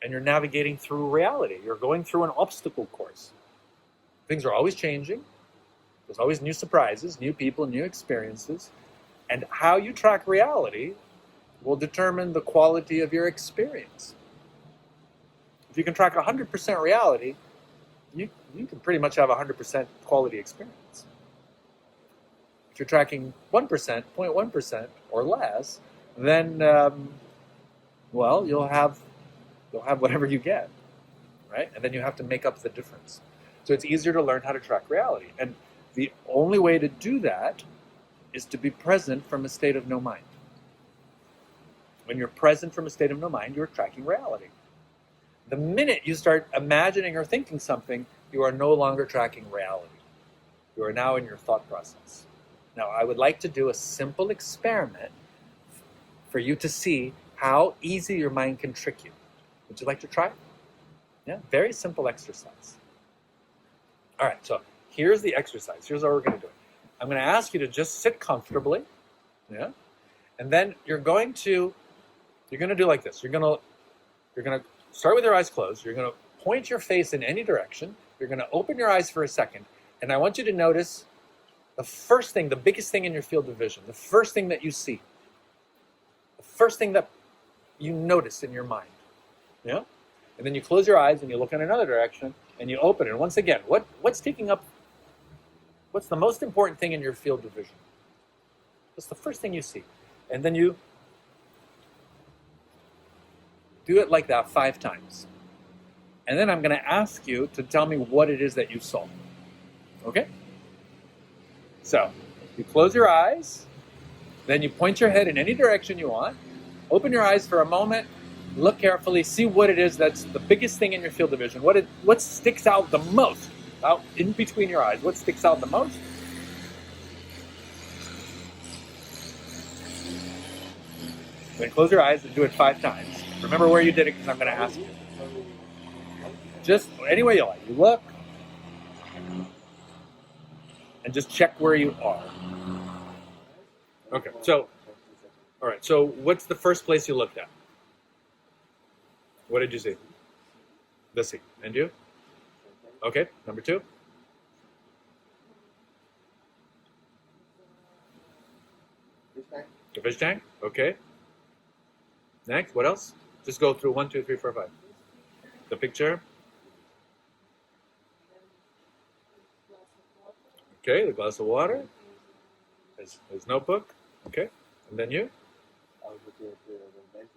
And you're navigating through reality. You're going through an obstacle course. Things are always changing. There's always new surprises, new people, new experiences. And how you track reality will determine the quality of your experience. If you can track 100% reality, you can pretty much have 100% quality experience. If you're tracking 1%, 0.1% or less, then, well, you'll have whatever you get, right? And then you have to make up the difference. So it's easier to learn how to track reality. And the only way to do that is to be present from a state of no mind. When you're present from a state of no mind, you're tracking reality. The minute you start imagining or thinking something, you are no longer tracking reality. You are now in your thought process. Now, I would like to do a simple experiment for you to see how easy your mind can trick you. Would you like to try? Yeah, very simple exercise. All right, so here's the exercise. Here's how we're going to do it. I'm going to ask you to just sit comfortably, yeah, and then you're going to do like this. You're going to start with your eyes closed. You're going to point your face in any direction. You're going to open your eyes for a second, and I want you to notice the first thing, the biggest thing in your field of vision, the first thing that you see, the first thing that you notice in your mind. Yeah? And then you close your eyes and you look in another direction and you open it. And once again, what's the most important thing in your field of vision? What's the first thing you see? And then you do it like that 5 times. And then I'm going to ask you to tell me what it is that you saw. Okay? So, you close your eyes, then you point your head in any direction you want, open your eyes for a moment, look carefully, see what it is that's the biggest thing in your field of vision. What sticks out the most out in between your eyes? What sticks out the most? Then close your eyes and do it 5 times. Remember where you did it because I'm going to ask you. Just any way you like. You look and just check where you are. Okay, so, all right, so what's the first place you looked at? What did you see? The sea. And you? Okay, number 2. The fish tank. Okay. Next, what else? Just go through 1, 2, 3, 4, 5. The picture. Okay, the glass of water. His notebook. Okay. And then you? I was looking at the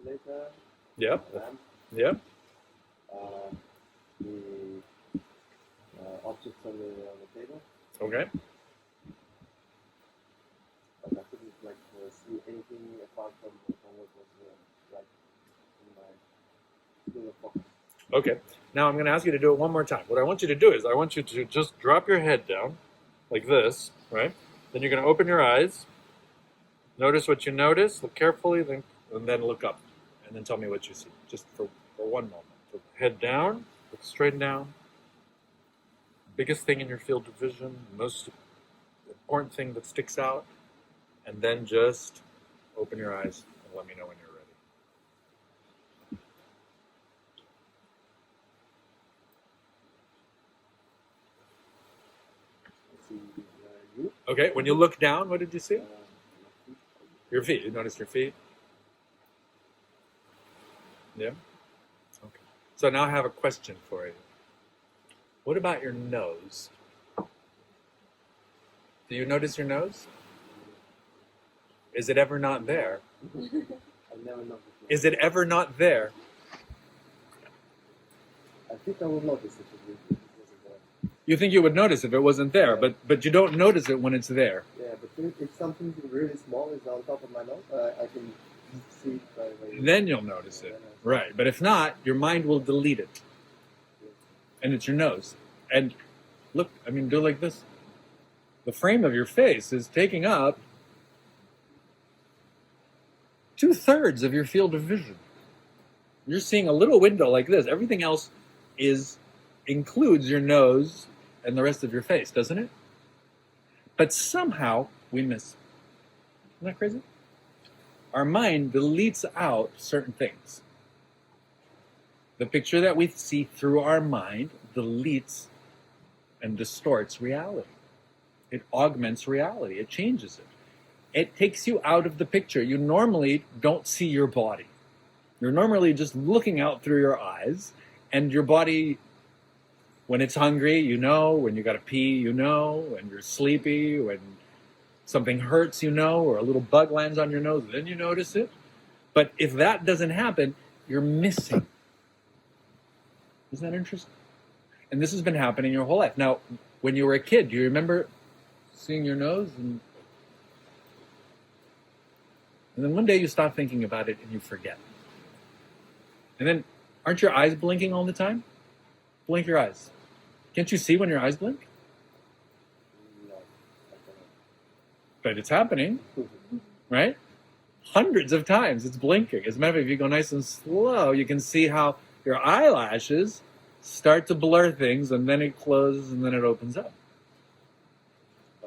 ventilator. Yep. The lamp, Yep. the objects on the table. Okay. But I couldn't see anything apart from what was in my field of focus. Okay. Now I'm going to ask you to do it one more time. What I want you to do is I want you to just drop your head down like this, right? Then you're going to open your eyes. Notice what you notice. Look carefully, and then look up. And then tell me what you see, just for 1 moment. So head down, look straight down. Biggest thing in your field of vision, most important thing that sticks out. and then just open your eyes and let me know when you're ready. You? Okay, when you look down, what did you see? Your feet. You noticed your feet? Yeah? Okay. So now I have a question for you. What about your nose? Do you notice your nose? Is it ever not there? I never noticed. Is it ever not there? I think I will notice it if it wasn't there. You think you would notice if it wasn't there, but you don't notice it when it's there. Yeah, but if something really small is on top of my nose, I can see it right away. Then you'll notice it. Right. But if not, your mind will delete it. And it's your nose. And look, I mean, do like this. The frame of your face is taking up 2/3 of your field of vision. You're seeing a little window like this. Everything else includes your nose and the rest of your face, doesn't it? But somehow we miss. Isn't that crazy? Our mind deletes out certain things. The picture that we see through our mind deletes and distorts reality. It augments reality. It changes it. It takes you out of the picture. You normally don't see your body. You're normally just looking out through your eyes, and your body, when it's hungry, you know. When you got to pee, you know. When you're sleepy, when something hurts, you know, or a little bug lands on your nose, then you notice it. But if that doesn't happen, you're missing. Isn't that interesting? And this has been happening your whole life. Now, when you were a kid, do you remember seeing your nose? And then one day you stop thinking about it and you forget. And then, aren't your eyes blinking all the time? Blink your eyes. Can't you see when your eyes blink? No, But it's happening, right? Hundreds of times it's blinking. As a matter of fact, if you go nice and slow, you can see how your eyelashes start to blur things, and then it closes, and then it opens up.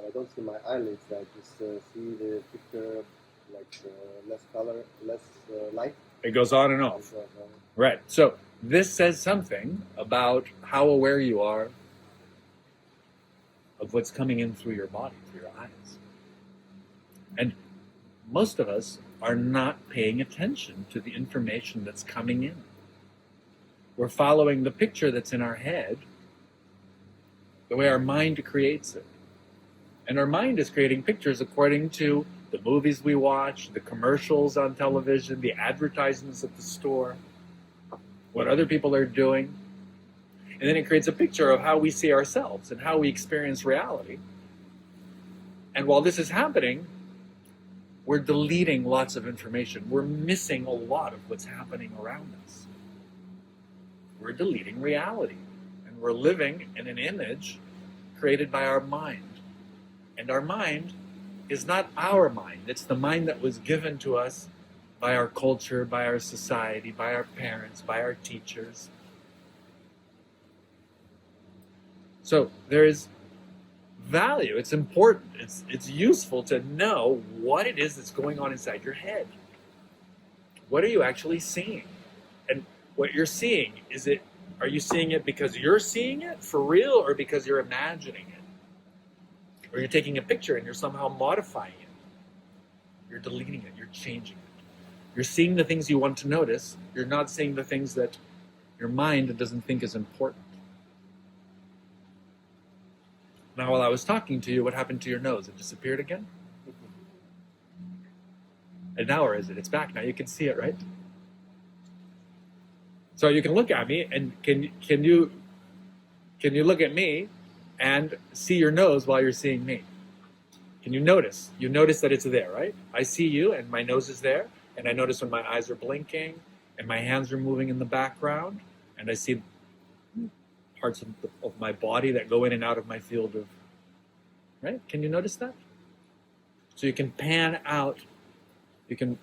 but I don't see my eyelids. I just see the picture like less color, less light. It goes on and off. Right. So this says something about how aware you are of what's coming in through your body, through your eyes. And most of us are not paying attention to the information that's coming in. We're following the picture that's in our head, the way our mind creates it. And our mind is creating pictures according to the movies we watch, the commercials on television, the advertisements at the store, what other people are doing. And then it creates a picture of how we see ourselves and how we experience reality. And while this is happening, we're deleting lots of information. We're missing a lot of what's happening around us. We're deleting reality. And we're living in an image created by our mind. And our mind is not our mind. It's the mind that was given to us by our culture, by our society, by our parents, by our teachers. So there is value. It's important. It's useful to know what it is that's going on inside your head. What are you actually seeing? And what you're seeing, are you seeing it because you're seeing it for real, or because you're imagining it? Or you're taking a picture and you're somehow modifying it. You're deleting it. You're changing it. You're seeing the things you want to notice. You're not seeing the things that your mind doesn't think is important. Now, while I was talking to you, what happened to your nose? It disappeared again? And now where is it? It's back now. You can see it, right? So you can look at me, and can you look at me and see your nose while you're seeing me? Can you notice? You notice that it's there, right? I see you, and my nose is there, and I notice when my eyes are blinking, and my hands are moving in the background, and I see parts of my body that go in and out of my field of, right? Can you notice that? So you can pan out the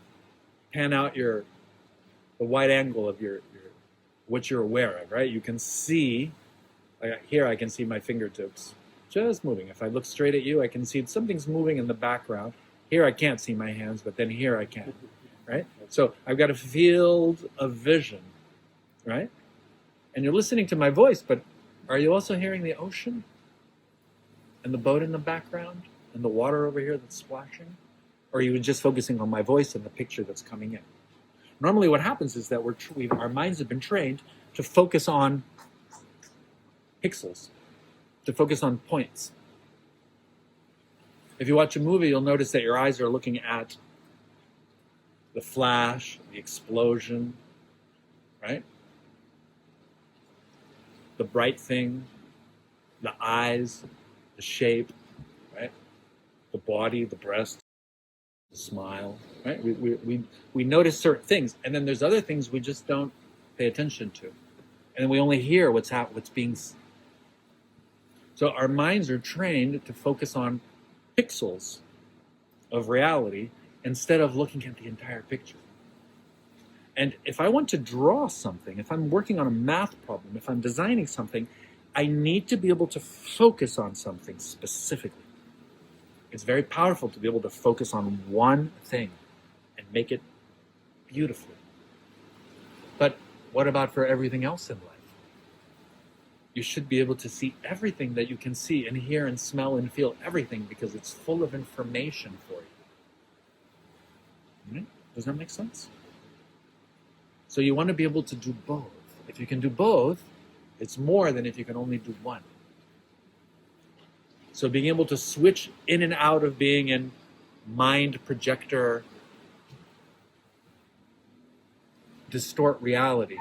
wide angle of your what you're aware of, right? You can see, like here I can see my fingertips just moving. If I look straight at you, I can see something's moving in the background, Here I can't see my hands, but then here I can, right? So I've got a field of vision, right? And you're listening to my voice, but are you also hearing the ocean? And the boat in the background? And the water over here that's splashing? Or are you just focusing on my voice and the picture that's coming in? Normally what happens is that our minds have been trained to focus on pixels, to focus on points. If you watch a movie, you'll notice that your eyes are looking at the flash, the explosion, right? The bright thing, the eyes, the shape, right? The body, the breast, the smile, right? We notice certain things, and then there's other things we just don't pay attention to. And then we only hear what's being. So our minds are trained to focus on pixels of reality instead of looking at the entire picture. And if I want to draw something, if I'm working on a math problem, if I'm designing something, I need to be able to focus on something specifically. It's very powerful to be able to focus on one thing and make it beautiful. But what about for everything else in life? You should be able to see everything that you can see and hear and smell and feel everything because it's full of information for you. Does that make sense? So you want to be able to do both. If you can do both, it's more than if you can only do one. So being able to switch in and out of being in mind projector, distort reality.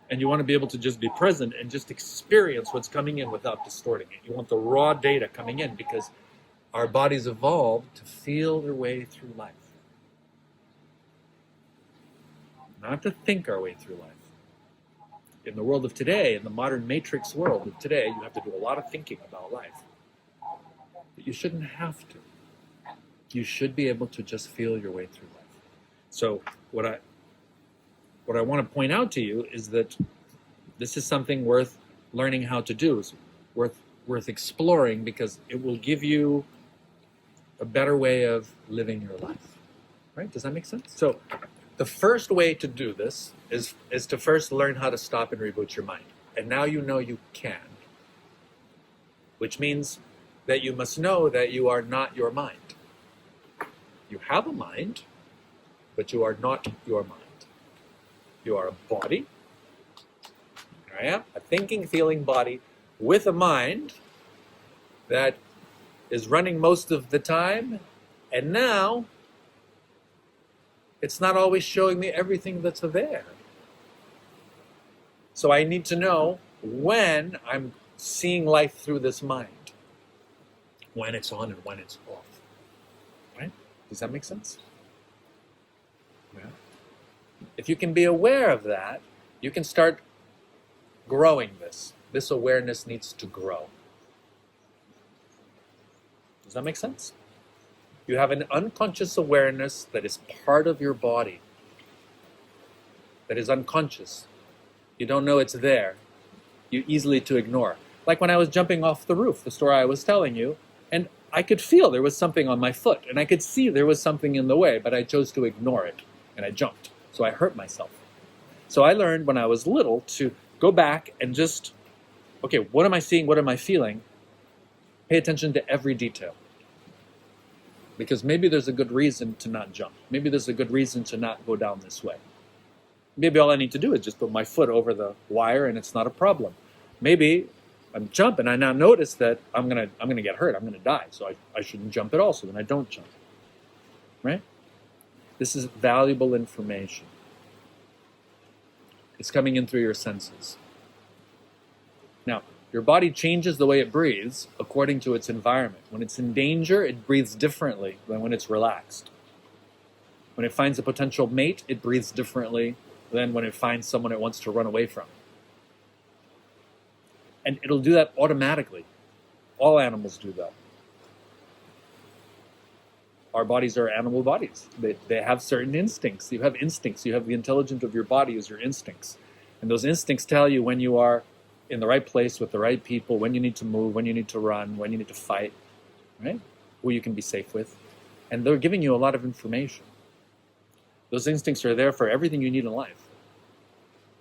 And you want to be able to just be present and just experience what's coming in without distorting it. You want the raw data coming in because our bodies evolved to feel their way through life. Not to think our way through life. In the world of today, in the modern matrix world of today, you have to do a lot of thinking about life. But you shouldn't have to. You should be able to just feel your way through life. So what I want to point out to you is that this is something worth learning how to do, is worth exploring because it will give you a better way of living your life. Right? Does that make sense? So the first way to do this is to first learn how to stop and reboot your mind. And now you know you can. Which means that you must know that you are not your mind. You have a mind, but you are not your mind. You are a body. Here I am, a thinking, feeling body with a mind that is running most of the time. And now it's not always showing me everything that's there. So I need to know when I'm seeing life through this mind. When it's on and when it's off. Right? Does that make sense? Yeah. If you can be aware of that, you can start growing this. This awareness needs to grow. Does that make sense? You have an unconscious awareness that is part of your body, that is unconscious. You don't know it's there. You easily to ignore. Like when I was jumping off the roof, the story I was telling you, and I could feel there was something on my foot, and I could see there was something in the way, but I chose to ignore it, and I jumped. So I hurt myself. So I learned when I was little to go back and just, okay, what am I seeing? What am I feeling? Pay attention to every detail. Because maybe there's a good reason to not jump. Maybe there's a good reason to not go down this way. Maybe all I need to do is just put my foot over the wire and it's not a problem. Maybe I'm jumping and I now notice that I'm gonna get hurt, I'm gonna die, so I shouldn't jump at all, so then I don't jump. Right? This is valuable information. It's coming in through your senses. Now, your body changes the way it breathes according to its environment. When it's in danger, it breathes differently than when it's relaxed. When it finds a potential mate, it breathes differently than when it finds someone it wants to run away from. And it'll do that automatically. All animals do that. Our bodies are animal bodies. They have certain instincts. You have instincts. You have the intelligence of your body as your instincts. And those instincts tell you when you are in the right place with the right people, when you need to move, when you need to run, when you need to fight, right? who you can be safe with, and they're giving you a lot of information. Those instincts are there for everything you need in life.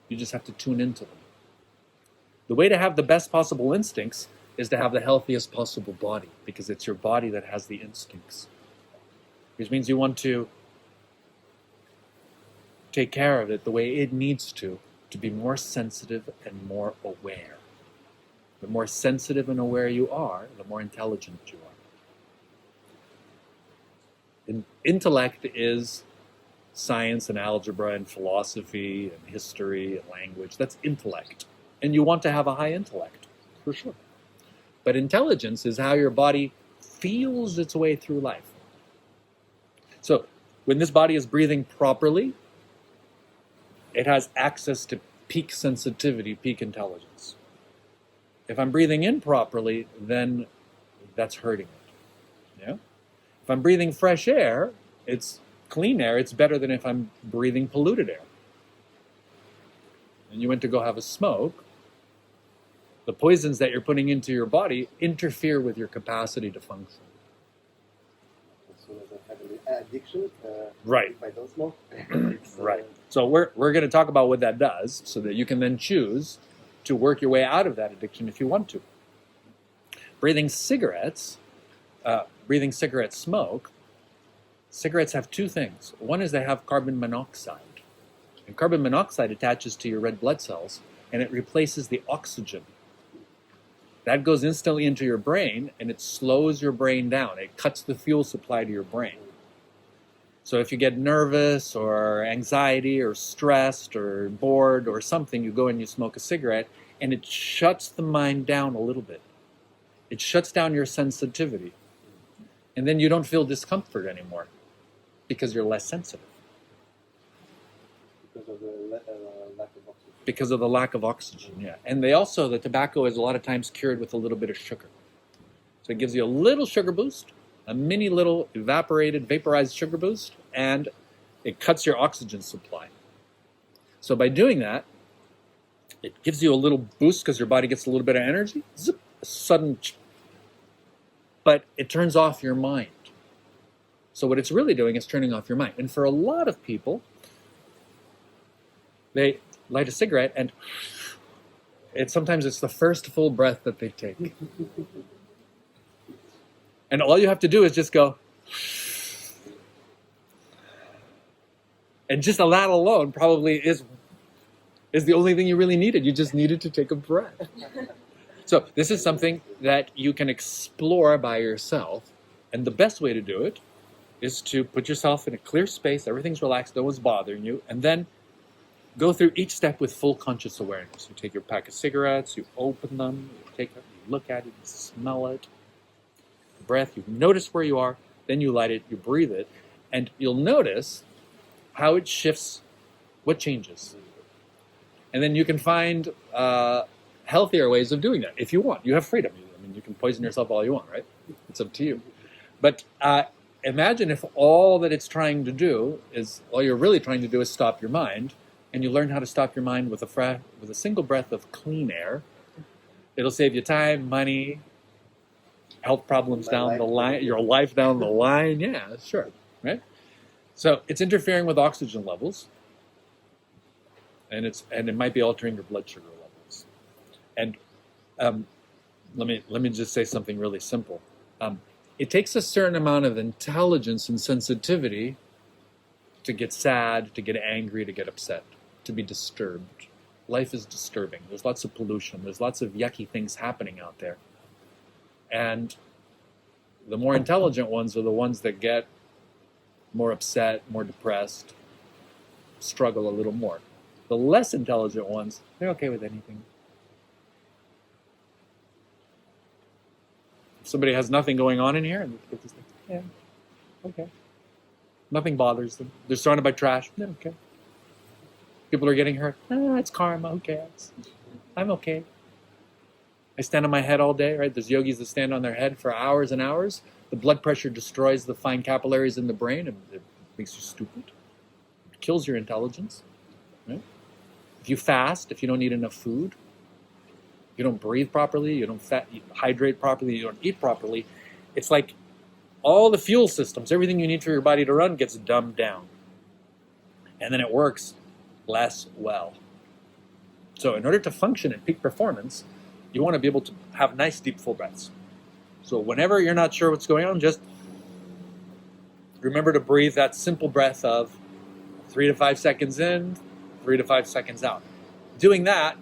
You just have to tune into them. The way to have the best possible instincts is to have the healthiest possible body, because it's your body that has the instincts. Which means you want to take care of it the way it needs to be more sensitive and more aware. The more sensitive and aware you are, the more intelligent you are. Intellect is science and algebra and philosophy and history and language. That's intellect. And you want to have a high intellect, for sure. But intelligence is how your body feels its way through life. So when this body is breathing properly, it has access to peak sensitivity, peak intelligence. If I'm breathing in properly, then that's hurting it. Yeah? If I'm breathing fresh air, it's clean air, it's better than if I'm breathing polluted air. And you went to go have a smoke, the poisons that you're putting into your body interfere with your capacity to function. As soon as I have an addiction, Right. if I don't smoke, Right. So we're going to talk about what that does so that you can then choose to work your way out of that addiction if you want to. Breathing cigarette smoke, cigarettes have two things. One is they have carbon monoxide. And carbon monoxide attaches to your red blood cells and it replaces the oxygen. That goes instantly into your brain and it slows your brain down. It cuts the fuel supply to your brain. So if you get nervous or anxiety or stressed or bored or something, you go and you smoke a cigarette and it shuts the mind down a little bit. It shuts down your sensitivity. And then you don't feel discomfort anymore because you're less sensitive. because of the lack of oxygen. Because of the lack of oxygen, yeah. And the tobacco is a lot of times cured with a little bit of sugar. So it gives you a little sugar boost, a mini little vaporized sugar boost, and it cuts your oxygen supply. So by doing that, it gives you a little boost because your body gets a little bit of energy, zip, sudden, but it turns off your mind. So what it's really doing is turning off your mind. And for a lot of people, they light a cigarette and sometimes it's the first full breath that they take. And all you have to do is just go, and just that alone probably is the only thing you really needed. You just needed to take a breath. So this is something that you can explore by yourself. And the best way to do it is to put yourself in a clear space, everything's relaxed, no one's bothering you, and then go through each step with full conscious awareness. You take your pack of cigarettes, you open them, you look at it, you smell it, breath, you notice where you are, then you light it, you breathe it, and you'll notice how it shifts, what changes. And then you can find healthier ways of doing that if you want. You have freedom. I mean, you can poison yourself all you want, right? It's up to you. But imagine if all that it's trying to do is, all you're really trying to do is stop your mind, and you learn how to stop your mind with a single breath of clean air. It'll save you time, money, health problems down the line, your life down the line. Yeah, sure, right? So it's interfering with oxygen levels, and it might be altering your blood sugar levels. And let me just say something really simple. It takes a certain amount of intelligence and sensitivity to get sad, to get angry, to get upset, to be disturbed. Life is disturbing. There's lots of pollution. There's lots of yucky things happening out there. And the more intelligent ones are the ones that get more upset, more depressed, struggle a little more. The less intelligent ones, they're okay with anything. If somebody has nothing going on in here, and they just think, yeah, okay. Nothing bothers them. They're surrounded by trash. Yeah, okay. People are getting hurt. It's karma. Who cares? I'm okay. I stand on my head all day, right? There's yogis that stand on their head for hours and hours. The blood pressure destroys the fine capillaries in the brain, and it makes you stupid. It kills your intelligence. Right? If you fast, if you don't eat enough food, you don't breathe properly, you don't hydrate properly, you don't eat properly, it's like all the fuel systems, everything you need for your body to run gets dumbed down. And then it works less well. So in order to function at peak performance, you want to be able to have nice, deep, full breaths. So whenever you're not sure what's going on, just remember to breathe that simple breath of 3 to 5 seconds in, 3 to 5 seconds out. Doing that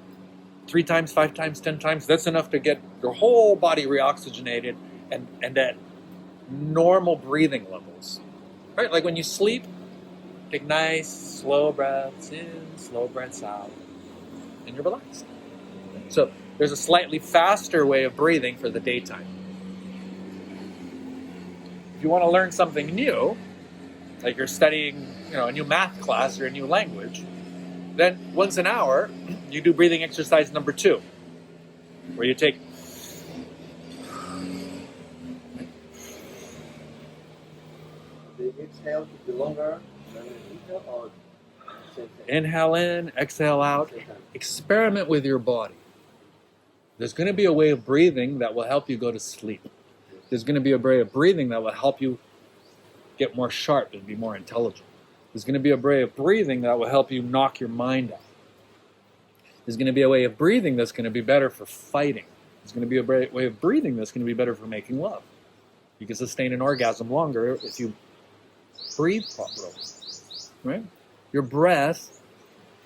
3 times, 5 times, 10 times, that's enough to get your whole body reoxygenated and at normal breathing levels. Right? Like when you sleep, take nice, slow breaths in, slow breaths out, and you're relaxed. So there's a slightly faster way of breathing for the daytime. If you want to learn something new, like you're studying, a new math class or a new language, then once an hour, you do breathing exercise number 2, where you take The exhale should be longer than the inhale, or same thing? inhale in, exhale out. Same time. Experiment with your body. There's going to be a way of breathing that will help you go to sleep. There's going to be a way of breathing that will help you get more sharp and be more intelligent. There's going to be a way of breathing that will help you knock your mind out. There's going to be a way of breathing that's going to be better for fighting. There's going to be a way of breathing that's going to be better for making love. You can sustain an orgasm longer if you breathe properly. Right? Your breath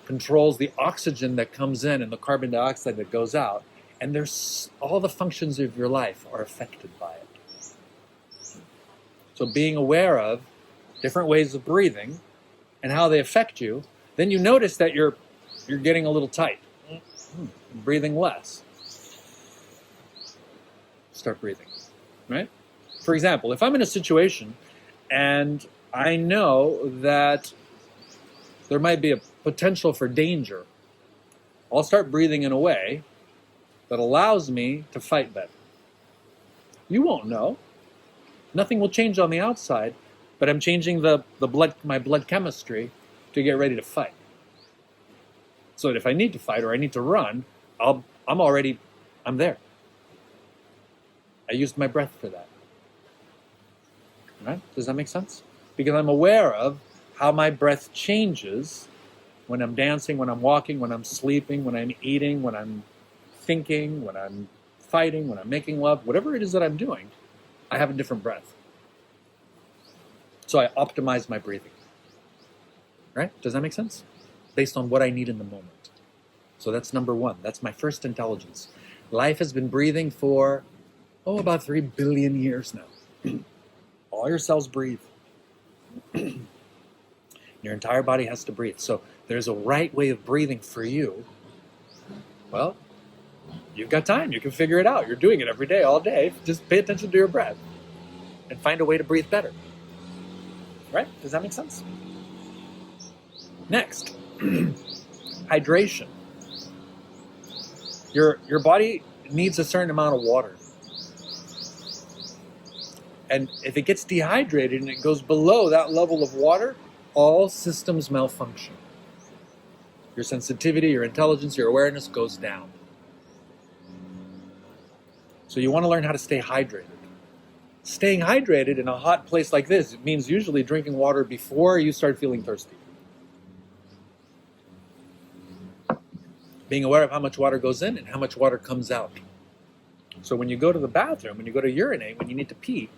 controls the oxygen that comes in and the carbon dioxide that goes out, and there's all the functions of your life are affected by it. So being aware of different ways of breathing and how they affect you, then you notice that you're getting a little tight. Breathing less. Start breathing, right? For example, if I'm in a situation and I know that there might be a potential for danger, I'll start breathing in a way that allows me to fight better. You won't know. Nothing will change on the outside, but I'm changing my blood chemistry to get ready to fight. So that if I need to fight or I need to run, I'm there. I used my breath for that. Right? Does that make sense? Because I'm aware of how my breath changes when I'm dancing, when I'm walking, when I'm sleeping, when I'm eating, when I'm thinking, when I'm fighting, when I'm making love, whatever it is that I'm doing, I have a different breath. So I optimize my breathing. Right? Does that make sense? Based on what I need in the moment. So that's number 1. That's my first intelligence. Life has been breathing for, about 3 billion years now. All your cells breathe. Your entire body has to breathe. So there's a right way of breathing for you. Well, you've got time. You can figure it out. You're doing it every day, all day. Just pay attention to your breath and find a way to breathe better. Right? Does that make sense? Next, hydration. Your body needs a certain amount of water. And if it gets dehydrated and it goes below that level of water, all systems malfunction. Your sensitivity, your intelligence, your awareness goes down. So you want to learn how to stay hydrated. Staying hydrated in a hot place like this, it means usually drinking water before you start feeling thirsty. Being aware of how much water goes in and how much water comes out. So when you go to the bathroom, when you go to urinate, when you need to pee,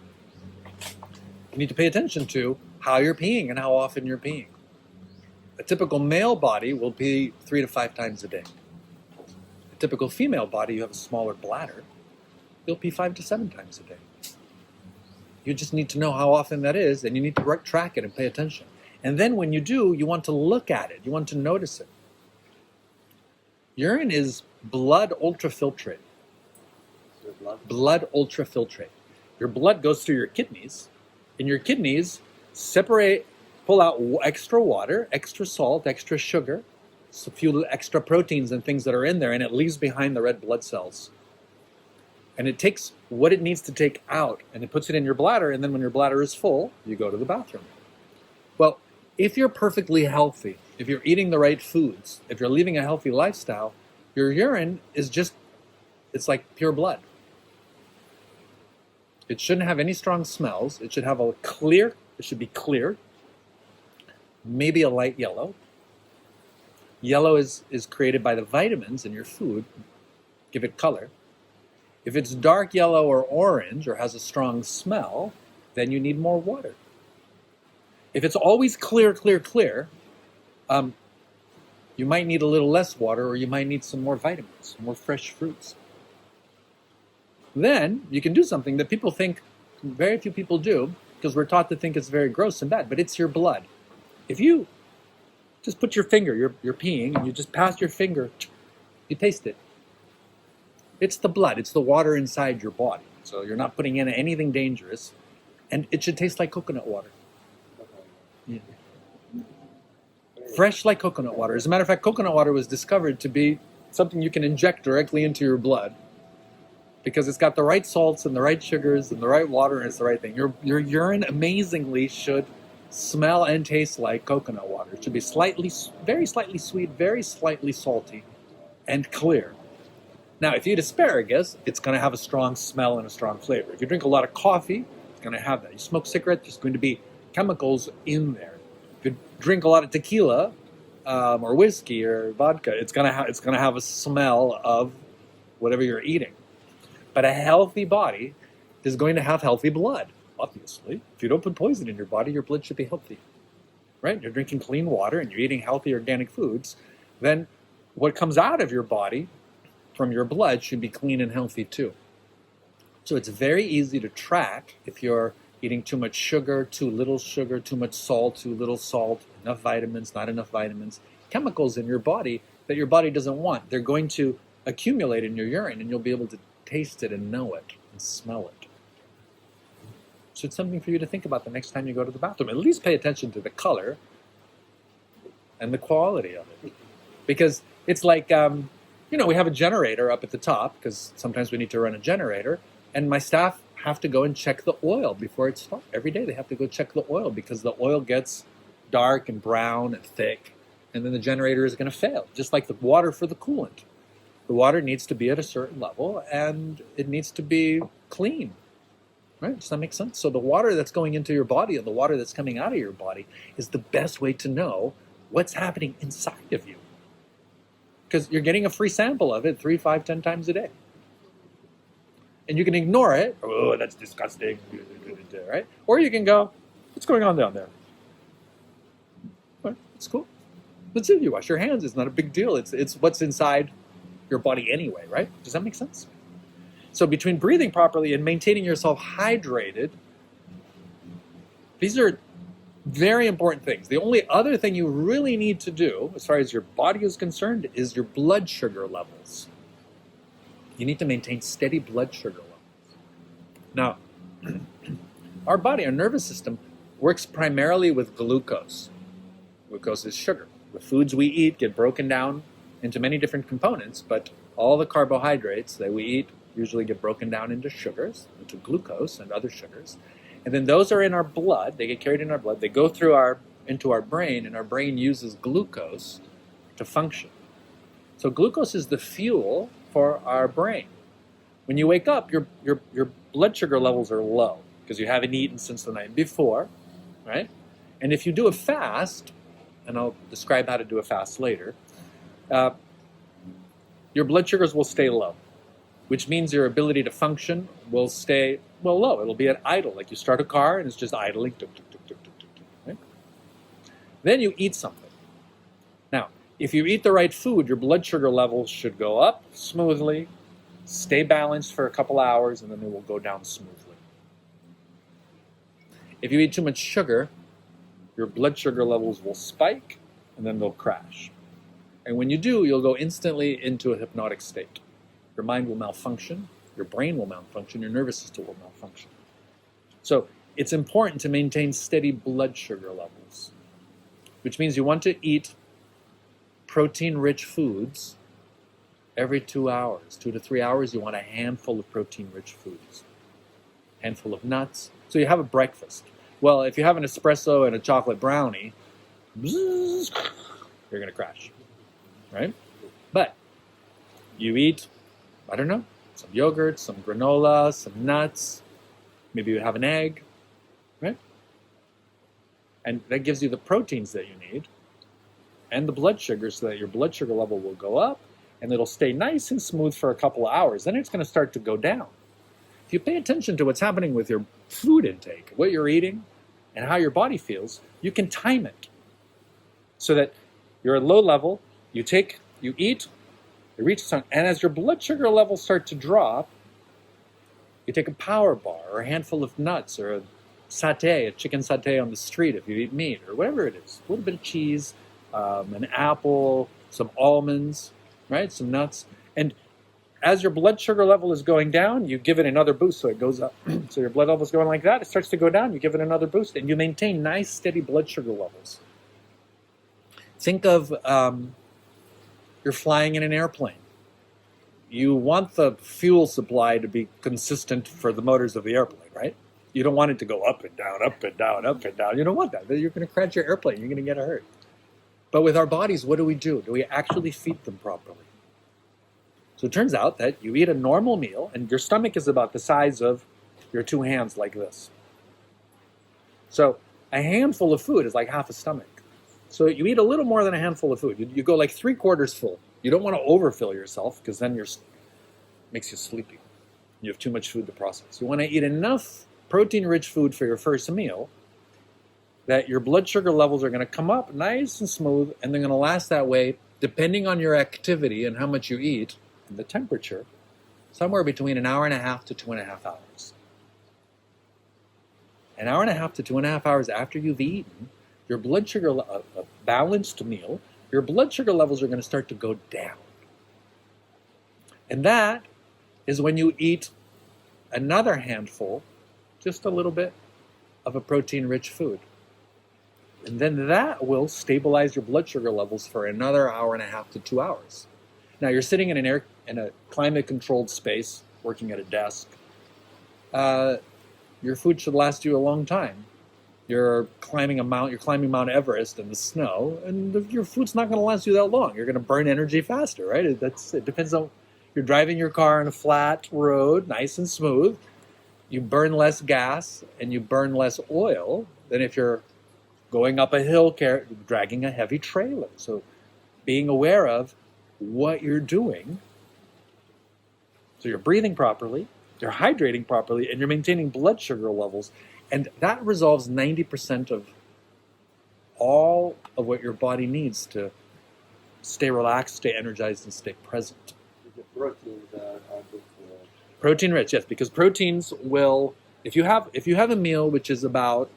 you need to pay attention to how you're peeing and how often you're peeing. A typical male body will pee 3 to 5 times a day. A typical female body, you have a smaller bladder, you'll pee 5 to 7 times a day. You just need to know how often that is, and you need to track it and pay attention. And then when you do, you want to look at it. You want to notice it. Urine is blood ultrafiltrate. Blood ultrafiltrate. Your blood goes through your kidneys, and your kidneys pull out extra water, extra salt, extra sugar, a few extra proteins and things that are in there, and it leaves behind the red blood cells. And it takes what it needs to take out, and it puts it in your bladder, and then when your bladder is full, you go to the bathroom. Well, if you're perfectly healthy, if you're eating the right foods, if you're living a healthy lifestyle, your urine is it's like pure blood. It shouldn't have any strong smells. It should have a clear, it should be clear, maybe a light yellow. Yellow is created by the vitamins in your food, give it color. If it's dark yellow or orange or has a strong smell, then you need more water. If it's always clear, you might need a little less water, or you might need some more vitamins, more fresh fruits. Then you can do something that people think very few people do, because we're taught to think it's very gross and bad, but it's your blood. If you just put your finger, you're peeing, and you just pass your finger, you taste it. It's the blood, it's the water inside your body. So you're not putting in anything dangerous, and it should taste like coconut water. Yeah. Fresh like coconut water. As a matter of fact, coconut water was discovered to be something you can inject directly into your blood, because it's got the right salts and the right sugars and the right water, and it's the right thing. Your urine amazingly should smell and taste like coconut water. It should be very slightly sweet, very slightly salty, and clear. Now, if you eat asparagus, it's going to have a strong smell and a strong flavor. If you drink a lot of coffee, it's going to have that. You smoke cigarettes, there's going to be chemicals in there. If you drink a lot of tequila or whiskey or vodka, it's going to have a smell of whatever you're eating. But a healthy body is going to have healthy blood, obviously. If you don't put poison in your body, your blood should be healthy, right? You're drinking clean water and you're eating healthy organic foods, then what comes out of your body from your blood should be clean and healthy too. So it's very easy to track if you're eating too much sugar, too little sugar, too much salt, too little salt, enough vitamins, not enough vitamins, chemicals in your body that your body doesn't want. They're going to accumulate in your urine, and you'll be able to taste it and know it and smell it. So it's something for you to think about the next time you go to the bathroom. At least pay attention to the color and the quality of it. Because it's like, we have a generator up at the top, because sometimes we need to run a generator, and my staff have to go and check the oil before it starts. Every day they have to go check the oil, because the oil gets dark and brown and thick, and then the generator is going to fail, just like the water for the coolant. The water needs to be at a certain level, and it needs to be clean. Right? Does that make sense? So the water that's going into your body and the water that's coming out of your body is the best way to know what's happening inside of you. Because you're getting a free sample of it 3, 5, 10 times a day. And you can ignore it. Oh, that's disgusting. Right? Or you can go, what's going on down there? Well, it's cool. Let's see. You wash your hands. It's not a big deal. It's what's inside your body anyway, right? Does that make sense? So between breathing properly and maintaining yourself hydrated, these are very important things. The only other thing you really need to do, as far as your body is concerned, is your blood sugar levels. You need to maintain steady blood sugar levels. Now, our body, our nervous system, works primarily with glucose. Glucose is sugar. The foods we eat get broken down into many different components, but all the carbohydrates that we eat usually get broken down into sugars, into glucose and other sugars. And then those are in our blood, they get carried in our blood, they go through into our brain, and our brain uses glucose to function. So glucose is the fuel for our brain. When you wake up, your blood sugar levels are low because you haven't eaten since the night before, right? And if you do a fast, and I'll describe how to do a fast later, your blood sugars will stay low, which means your ability to function will stay, low. It'll be at idle, like you start a car and it's just idling, right? Then you eat something. Now, if you eat the right food, your blood sugar levels should go up smoothly, stay balanced for a couple hours, and then they will go down smoothly. If you eat too much sugar, your blood sugar levels will spike, and then they'll crash. And when you do, you'll go instantly into a hypnotic state. Your mind will malfunction, your brain will malfunction, your nervous system will malfunction. So it's important to maintain steady blood sugar levels, which means you want to eat protein-rich foods every 2 hours. 2 to 3 hours, you want a handful of protein-rich foods. A handful of nuts. So you have a breakfast. Well, if you have an espresso and a chocolate brownie, you're going to crash, right? But you eat, I don't know, some yogurt, some granola, some nuts, Maybe you have an egg, right? And that gives you the proteins that you need and the blood sugar so that your blood sugar level will go up and it'll stay nice and smooth for a couple of hours. Then it's going to start to go down. If you pay attention to what's happening with your food intake, what you're eating, and how your body feels, you can time it so that you're at low level, you eat, you reach some, and as your blood sugar levels start to drop, you take a power bar or a handful of nuts or a satay, a chicken satay on the street if you eat meat, or whatever it is, a little bit of cheese, an apple, some almonds, right? Some nuts. And as your blood sugar level is going down, you give it another boost so it goes up. So your blood level is going like that, it starts to go down, you give it another boost, and you maintain nice, steady blood sugar levels. Think of you're flying in an airplane. You want the fuel supply to be consistent for the motors of the airplane, right? You don't want it to go up and down, up and down, up and down. You don't want that. You're going to crash your airplane. You're going to get hurt. But with our bodies, what do? Do we actually feed them properly? So it turns out that you eat a normal meal, and your stomach is about the size of your two hands like this. So a handful of food is like half a stomach. So you eat a little more than a handful of food. You go like 3/4 full. You don't want to overfill yourself because then makes you sleepy. You have too much food to process. You want to eat enough protein-rich food for your first meal that your blood sugar levels are going to come up nice and smooth, and they're going to last that way, depending on your activity and how much you eat and the temperature, somewhere between an hour and a half to 2.5 hours. An hour and a half to 2.5 hours after you've eaten, your blood sugar, a balanced meal, your blood sugar levels are going to start to go down. And that is when you eat another handful, just a little bit, of a protein-rich food. And then that will stabilize your blood sugar levels for another hour and a half to 2 hours. Now you're sitting in a climate-controlled space, working at a desk. Your food should last you a long time. You're climbing Mount Everest in the snow, and your food's not going to last you that long. You're going to burn energy faster, right? It depends on, you're driving your car on a flat road, nice and smooth. You burn less gas and you burn less oil than if you're going up a hill dragging a heavy trailer. So being aware of what you're doing, so you're breathing properly, you're hydrating properly, and you're maintaining blood sugar levels. And that resolves 90% of all of what your body needs to stay relaxed, stay energized, and stay present. The proteins are good for... Protein rich, yes, because proteins will, if you have a meal which is about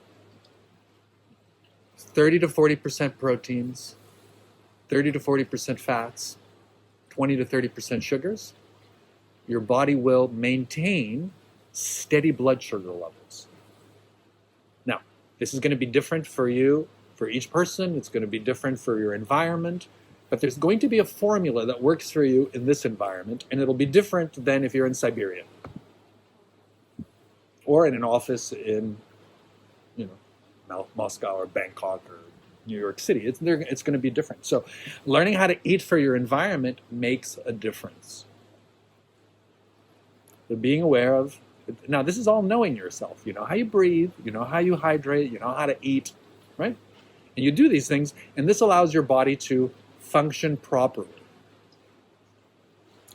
30 to 40% proteins, 30 to 40% fats, 20 to 30% sugars, your body will maintain steady blood sugar levels. Now, this is going to be different for you, for each person. It's going to be different for your environment. But there's going to be a formula that works for you in this environment, and it'll be different than if you're in Siberia or in an office in, Moscow or Bangkok or New York City. It's going to be different. So learning how to eat for your environment makes a difference. So being aware of, now this is all knowing yourself. You know how you breathe, you know how you hydrate, you know how to eat, right? And you do these things, and this allows your body to function properly.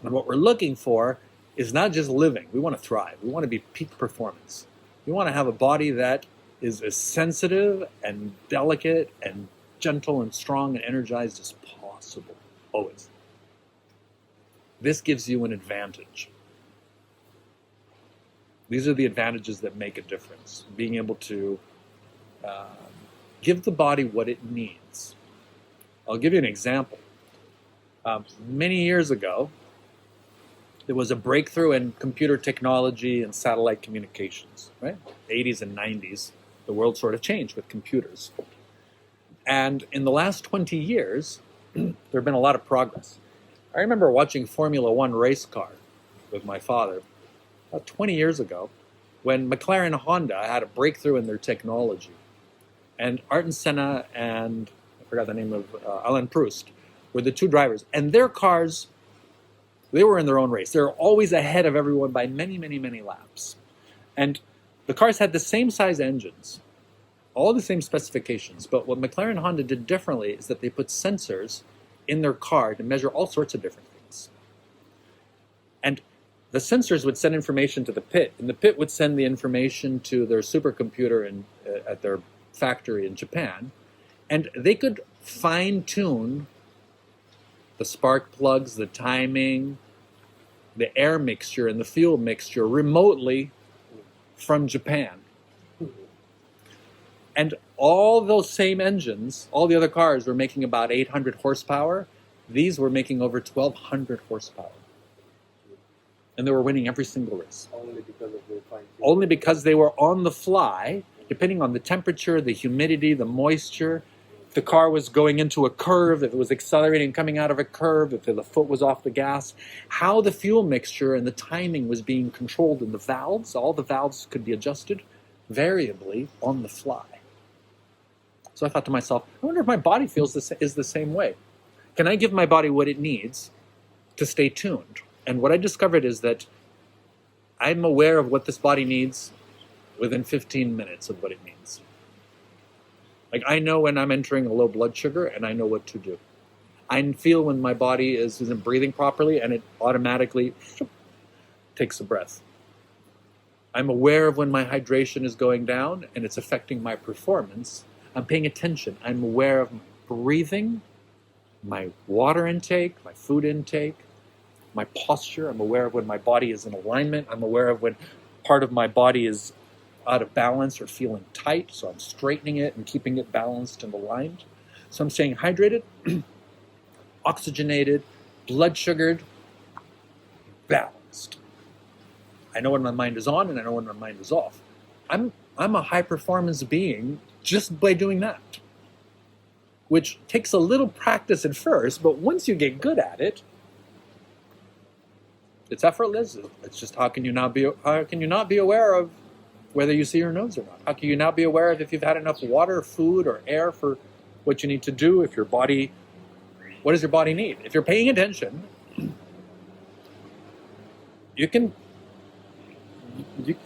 And what we're looking for is not just living. We want to thrive. We want to be peak performance. We want to have a body that is as sensitive and delicate and gentle and strong and energized as possible, always. This gives you an advantage. These are the advantages that make a difference. Being able to give the body what it needs. I'll give you an example. Many years ago, there was a breakthrough in computer technology and satellite communications, right? 80s and 90s, the world sort of changed with computers. And in the last 20 years, there have been a lot of progress. I remember watching Formula One race car with my father about 20 years ago when McLaren and Honda had a breakthrough in their technology. And Ayrton Senna and I forgot the name of Alain Proust were the two drivers. And their cars, they were in their own race. They were always ahead of everyone by many, many, many laps. And The cars had the same size engines, all the same specifications, but what McLaren and Honda did differently is that they put sensors in their car to measure all sorts of different things. And the sensors would send information to the pit, and the pit would send the information to their supercomputer at their factory in Japan, and they could fine-tune the spark plugs, the timing, the air mixture, and the fuel mixture remotely from Japan. And all those same engines, all the other cars were making about 800 horsepower. These were making over 1,200 horsepower. And they were winning every single race. Only because of the fine. Only because they were on the fly, depending on the temperature, the humidity, the moisture. If the car was going into a curve, if it was accelerating and coming out of a curve, if the foot was off the gas, how the fuel mixture and the timing was being controlled in the valves, all the valves could be adjusted variably on the fly. So I thought to myself, I wonder if my body feels is the same way. Can I give my body what it needs to stay tuned? And what I discovered is that I'm aware of what this body needs within 15 minutes of what it needs. Like, I know when I'm entering a low blood sugar, and I know what to do. I feel when my body isn't breathing properly, and it automatically takes a breath. I'm aware of when my hydration is going down, and it's affecting my performance. I'm paying attention. I'm aware of my breathing, my water intake, my food intake, my posture. I'm aware of when my body is in alignment. I'm aware of when part of my body is out of balance or feeling tight, so I'm straightening it and keeping it balanced and aligned. So I'm staying hydrated, oxygenated, blood sugared, balanced. I know when my mind is on and I know when my mind is off. I'm a high performance being just by doing that, which takes a little practice at first, but once you get good at it, it's effortless. It's just how can you not be aware of whether you see your nose or not? How can you not be aware of if you've had enough water, food, or air for what you need to do? If your body, what does your body need? If you're paying attention,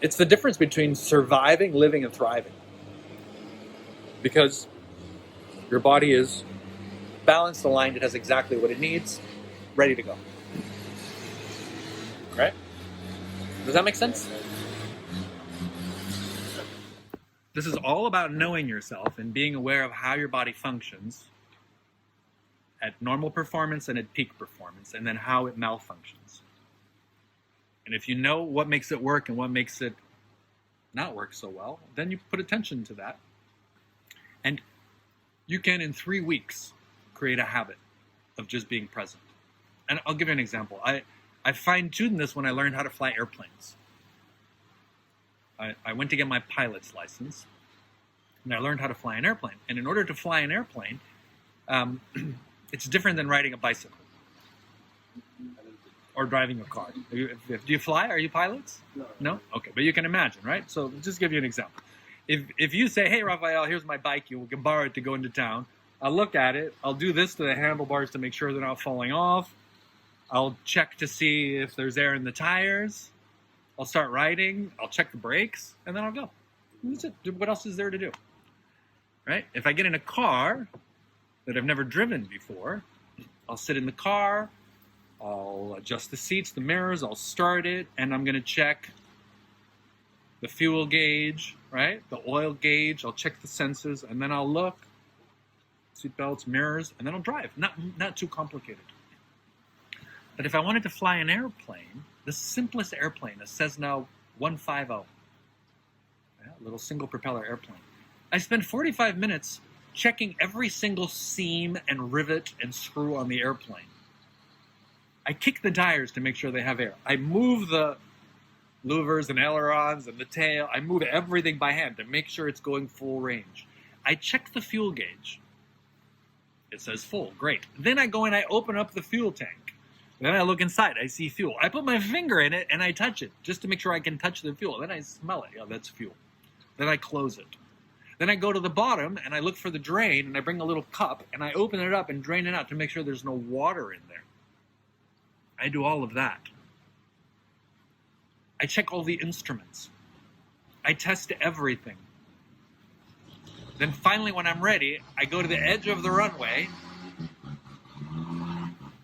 it's the difference between surviving, living, and thriving. Because your body is balanced, aligned, it has exactly what it needs, ready to go. Right? Does that make sense? This is all about knowing yourself and being aware of how your body functions at normal performance and at peak performance, and then how it malfunctions. And if you know what makes it work and what makes it not work so well, then you put attention to that. And you can, in 3 weeks, create a habit of just being present. And I'll give you an example. I fine-tuned this when I learned how to fly airplanes. I went to get my pilot's license, and I learned how to fly an airplane. And in order to fly an airplane, it's different than riding a bicycle or driving a car. Do you fly? Are you pilots? No? Okay, but you can imagine, right? So just give you an example. If you say, hey, Rafael, here's my bike, you can borrow it to go into town. I'll look at it. I'll do this to the handlebars to make sure they're not falling off. I'll check to see if there's air in the tires. I'll start riding. I'll check the brakes, and then I'll go. That's it. What else is there to do? Right? If I get in a car that I've never driven before, I'll sit in the car. I'll adjust the seats, the mirrors. I'll start it, and I'm going to check the fuel gauge, right? The oil gauge. I'll check the sensors, and then I'll look. Seat belts, mirrors, and then I'll drive. Not too complicated. But if I wanted to fly an airplane, the simplest airplane, a Cessna 150, a little single propeller airplane, I spend 45 minutes checking every single seam and rivet and screw on the airplane. I kick the tires to make sure they have air. I move the louvers and ailerons and the tail. I move everything by hand to make sure it's going full range. I check the fuel gauge. It says full, great. Then I go and I open up the fuel tank. Then I look inside, I see fuel. I put my finger in it and I touch it just to make sure I can touch the fuel. Then I smell it, yeah, that's fuel. Then I close it. Then I go to the bottom and I look for the drain and I bring a little cup and I open it up and drain it out to make sure there's no water in there. I do all of that. I check all the instruments. I test everything. Then finally, when I'm ready, I go to the edge of the runway.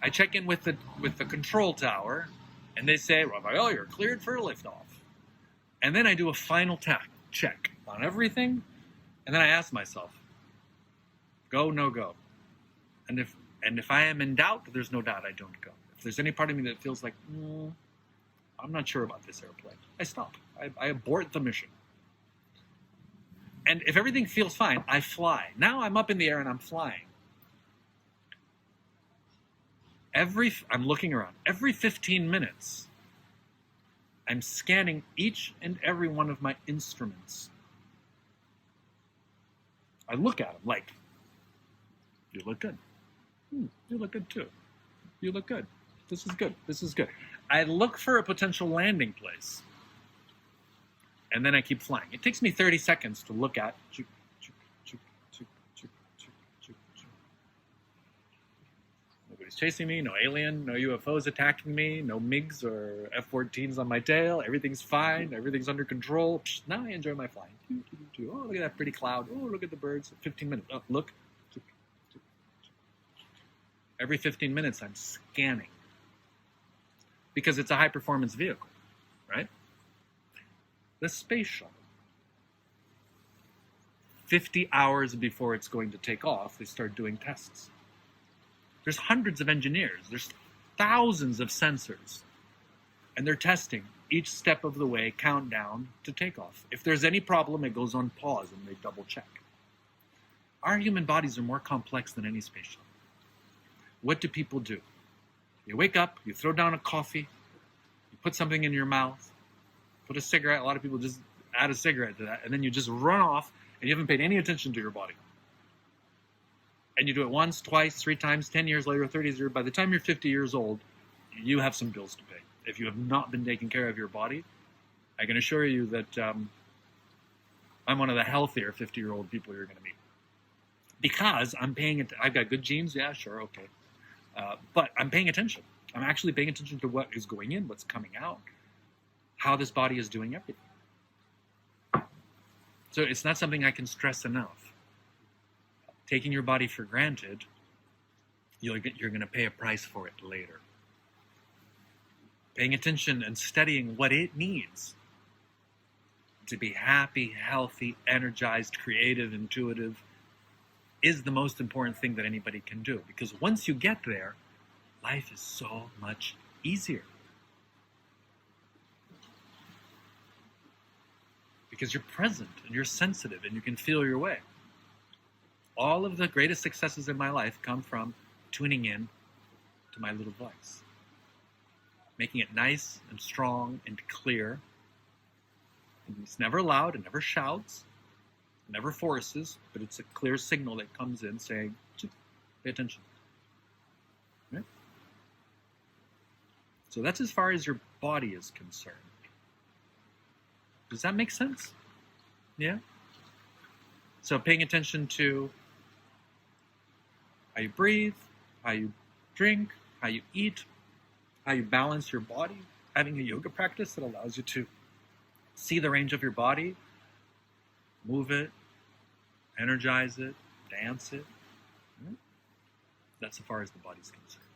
I check in with the control tower, and they say, Rafael, you're cleared for liftoff. And then I do a final check on everything, and then I ask myself, go, no go. And if I am in doubt, there's no doubt I don't go. If there's any part of me that feels like, I'm not sure about this airplane, I stop. I abort the mission. And if everything feels fine, I fly. Now I'm up in the air and I'm flying. I'm looking around. Every 15 minutes, I'm scanning each and every one of my instruments. I look at them like, you look good. You look good too. You look good. This is good. This is good. I look for a potential landing place. And then I keep flying. It takes me 30 seconds to look at. Nobody's chasing me. No alien. No UFOs attacking me. No MiGs or F-14s on my tail. Everything's fine. Everything's under control. Now I enjoy my flying. Oh, look at that pretty cloud. Oh, look at the birds. 15 minutes. Oh, look. Every 15 minutes, I'm scanning. Because it's a high-performance vehicle, right? The space shuttle. 50 hours before it's going to take off, they start doing tests. There's hundreds of engineers. There's thousands of sensors. And they're testing each step of the way, countdown to takeoff. If there's any problem, it goes on pause and they double check. Our human bodies are more complex than any space shuttle. What do people do? You wake up, you throw down a coffee, you put something in your mouth, put a cigarette. A lot of people just add a cigarette to that, and then you just run off, and you haven't paid any attention to your body. And you do it once, twice, 3 times, 10 years later, 30 years. By the time you're 50 years old, you have some bills to pay. If you have not been taking care of your body, I can assure you that I'm one of the healthier 50-year-old people you're going to meet. Because I'm paying it. I've got good genes. Yeah, sure, okay. But I'm paying attention. I'm actually paying attention to what is going in, what's coming out, how this body is doing everything. So it's not something I can stress enough. Taking your body for granted, you're going to pay a price for it later. Paying attention and studying what it needs to be happy, healthy, energized, creative, intuitive, is the most important thing that anybody can do. Because once you get there, life is so much easier. Because you're present and you're sensitive and you can feel your way. All of the greatest successes in my life come from tuning in to my little voice. Making it nice and strong and clear. And it's never loud, it never shouts. Never forces, but it's a clear signal that comes in saying, pay attention. Right? So that's as far as your body is concerned. Does that make sense? Yeah? So paying attention to how you breathe, how you drink, how you eat, how you balance your body, having a yoga practice that allows you to see the range of your body, move it, energize it, dance it. That's as far as the body's concerned.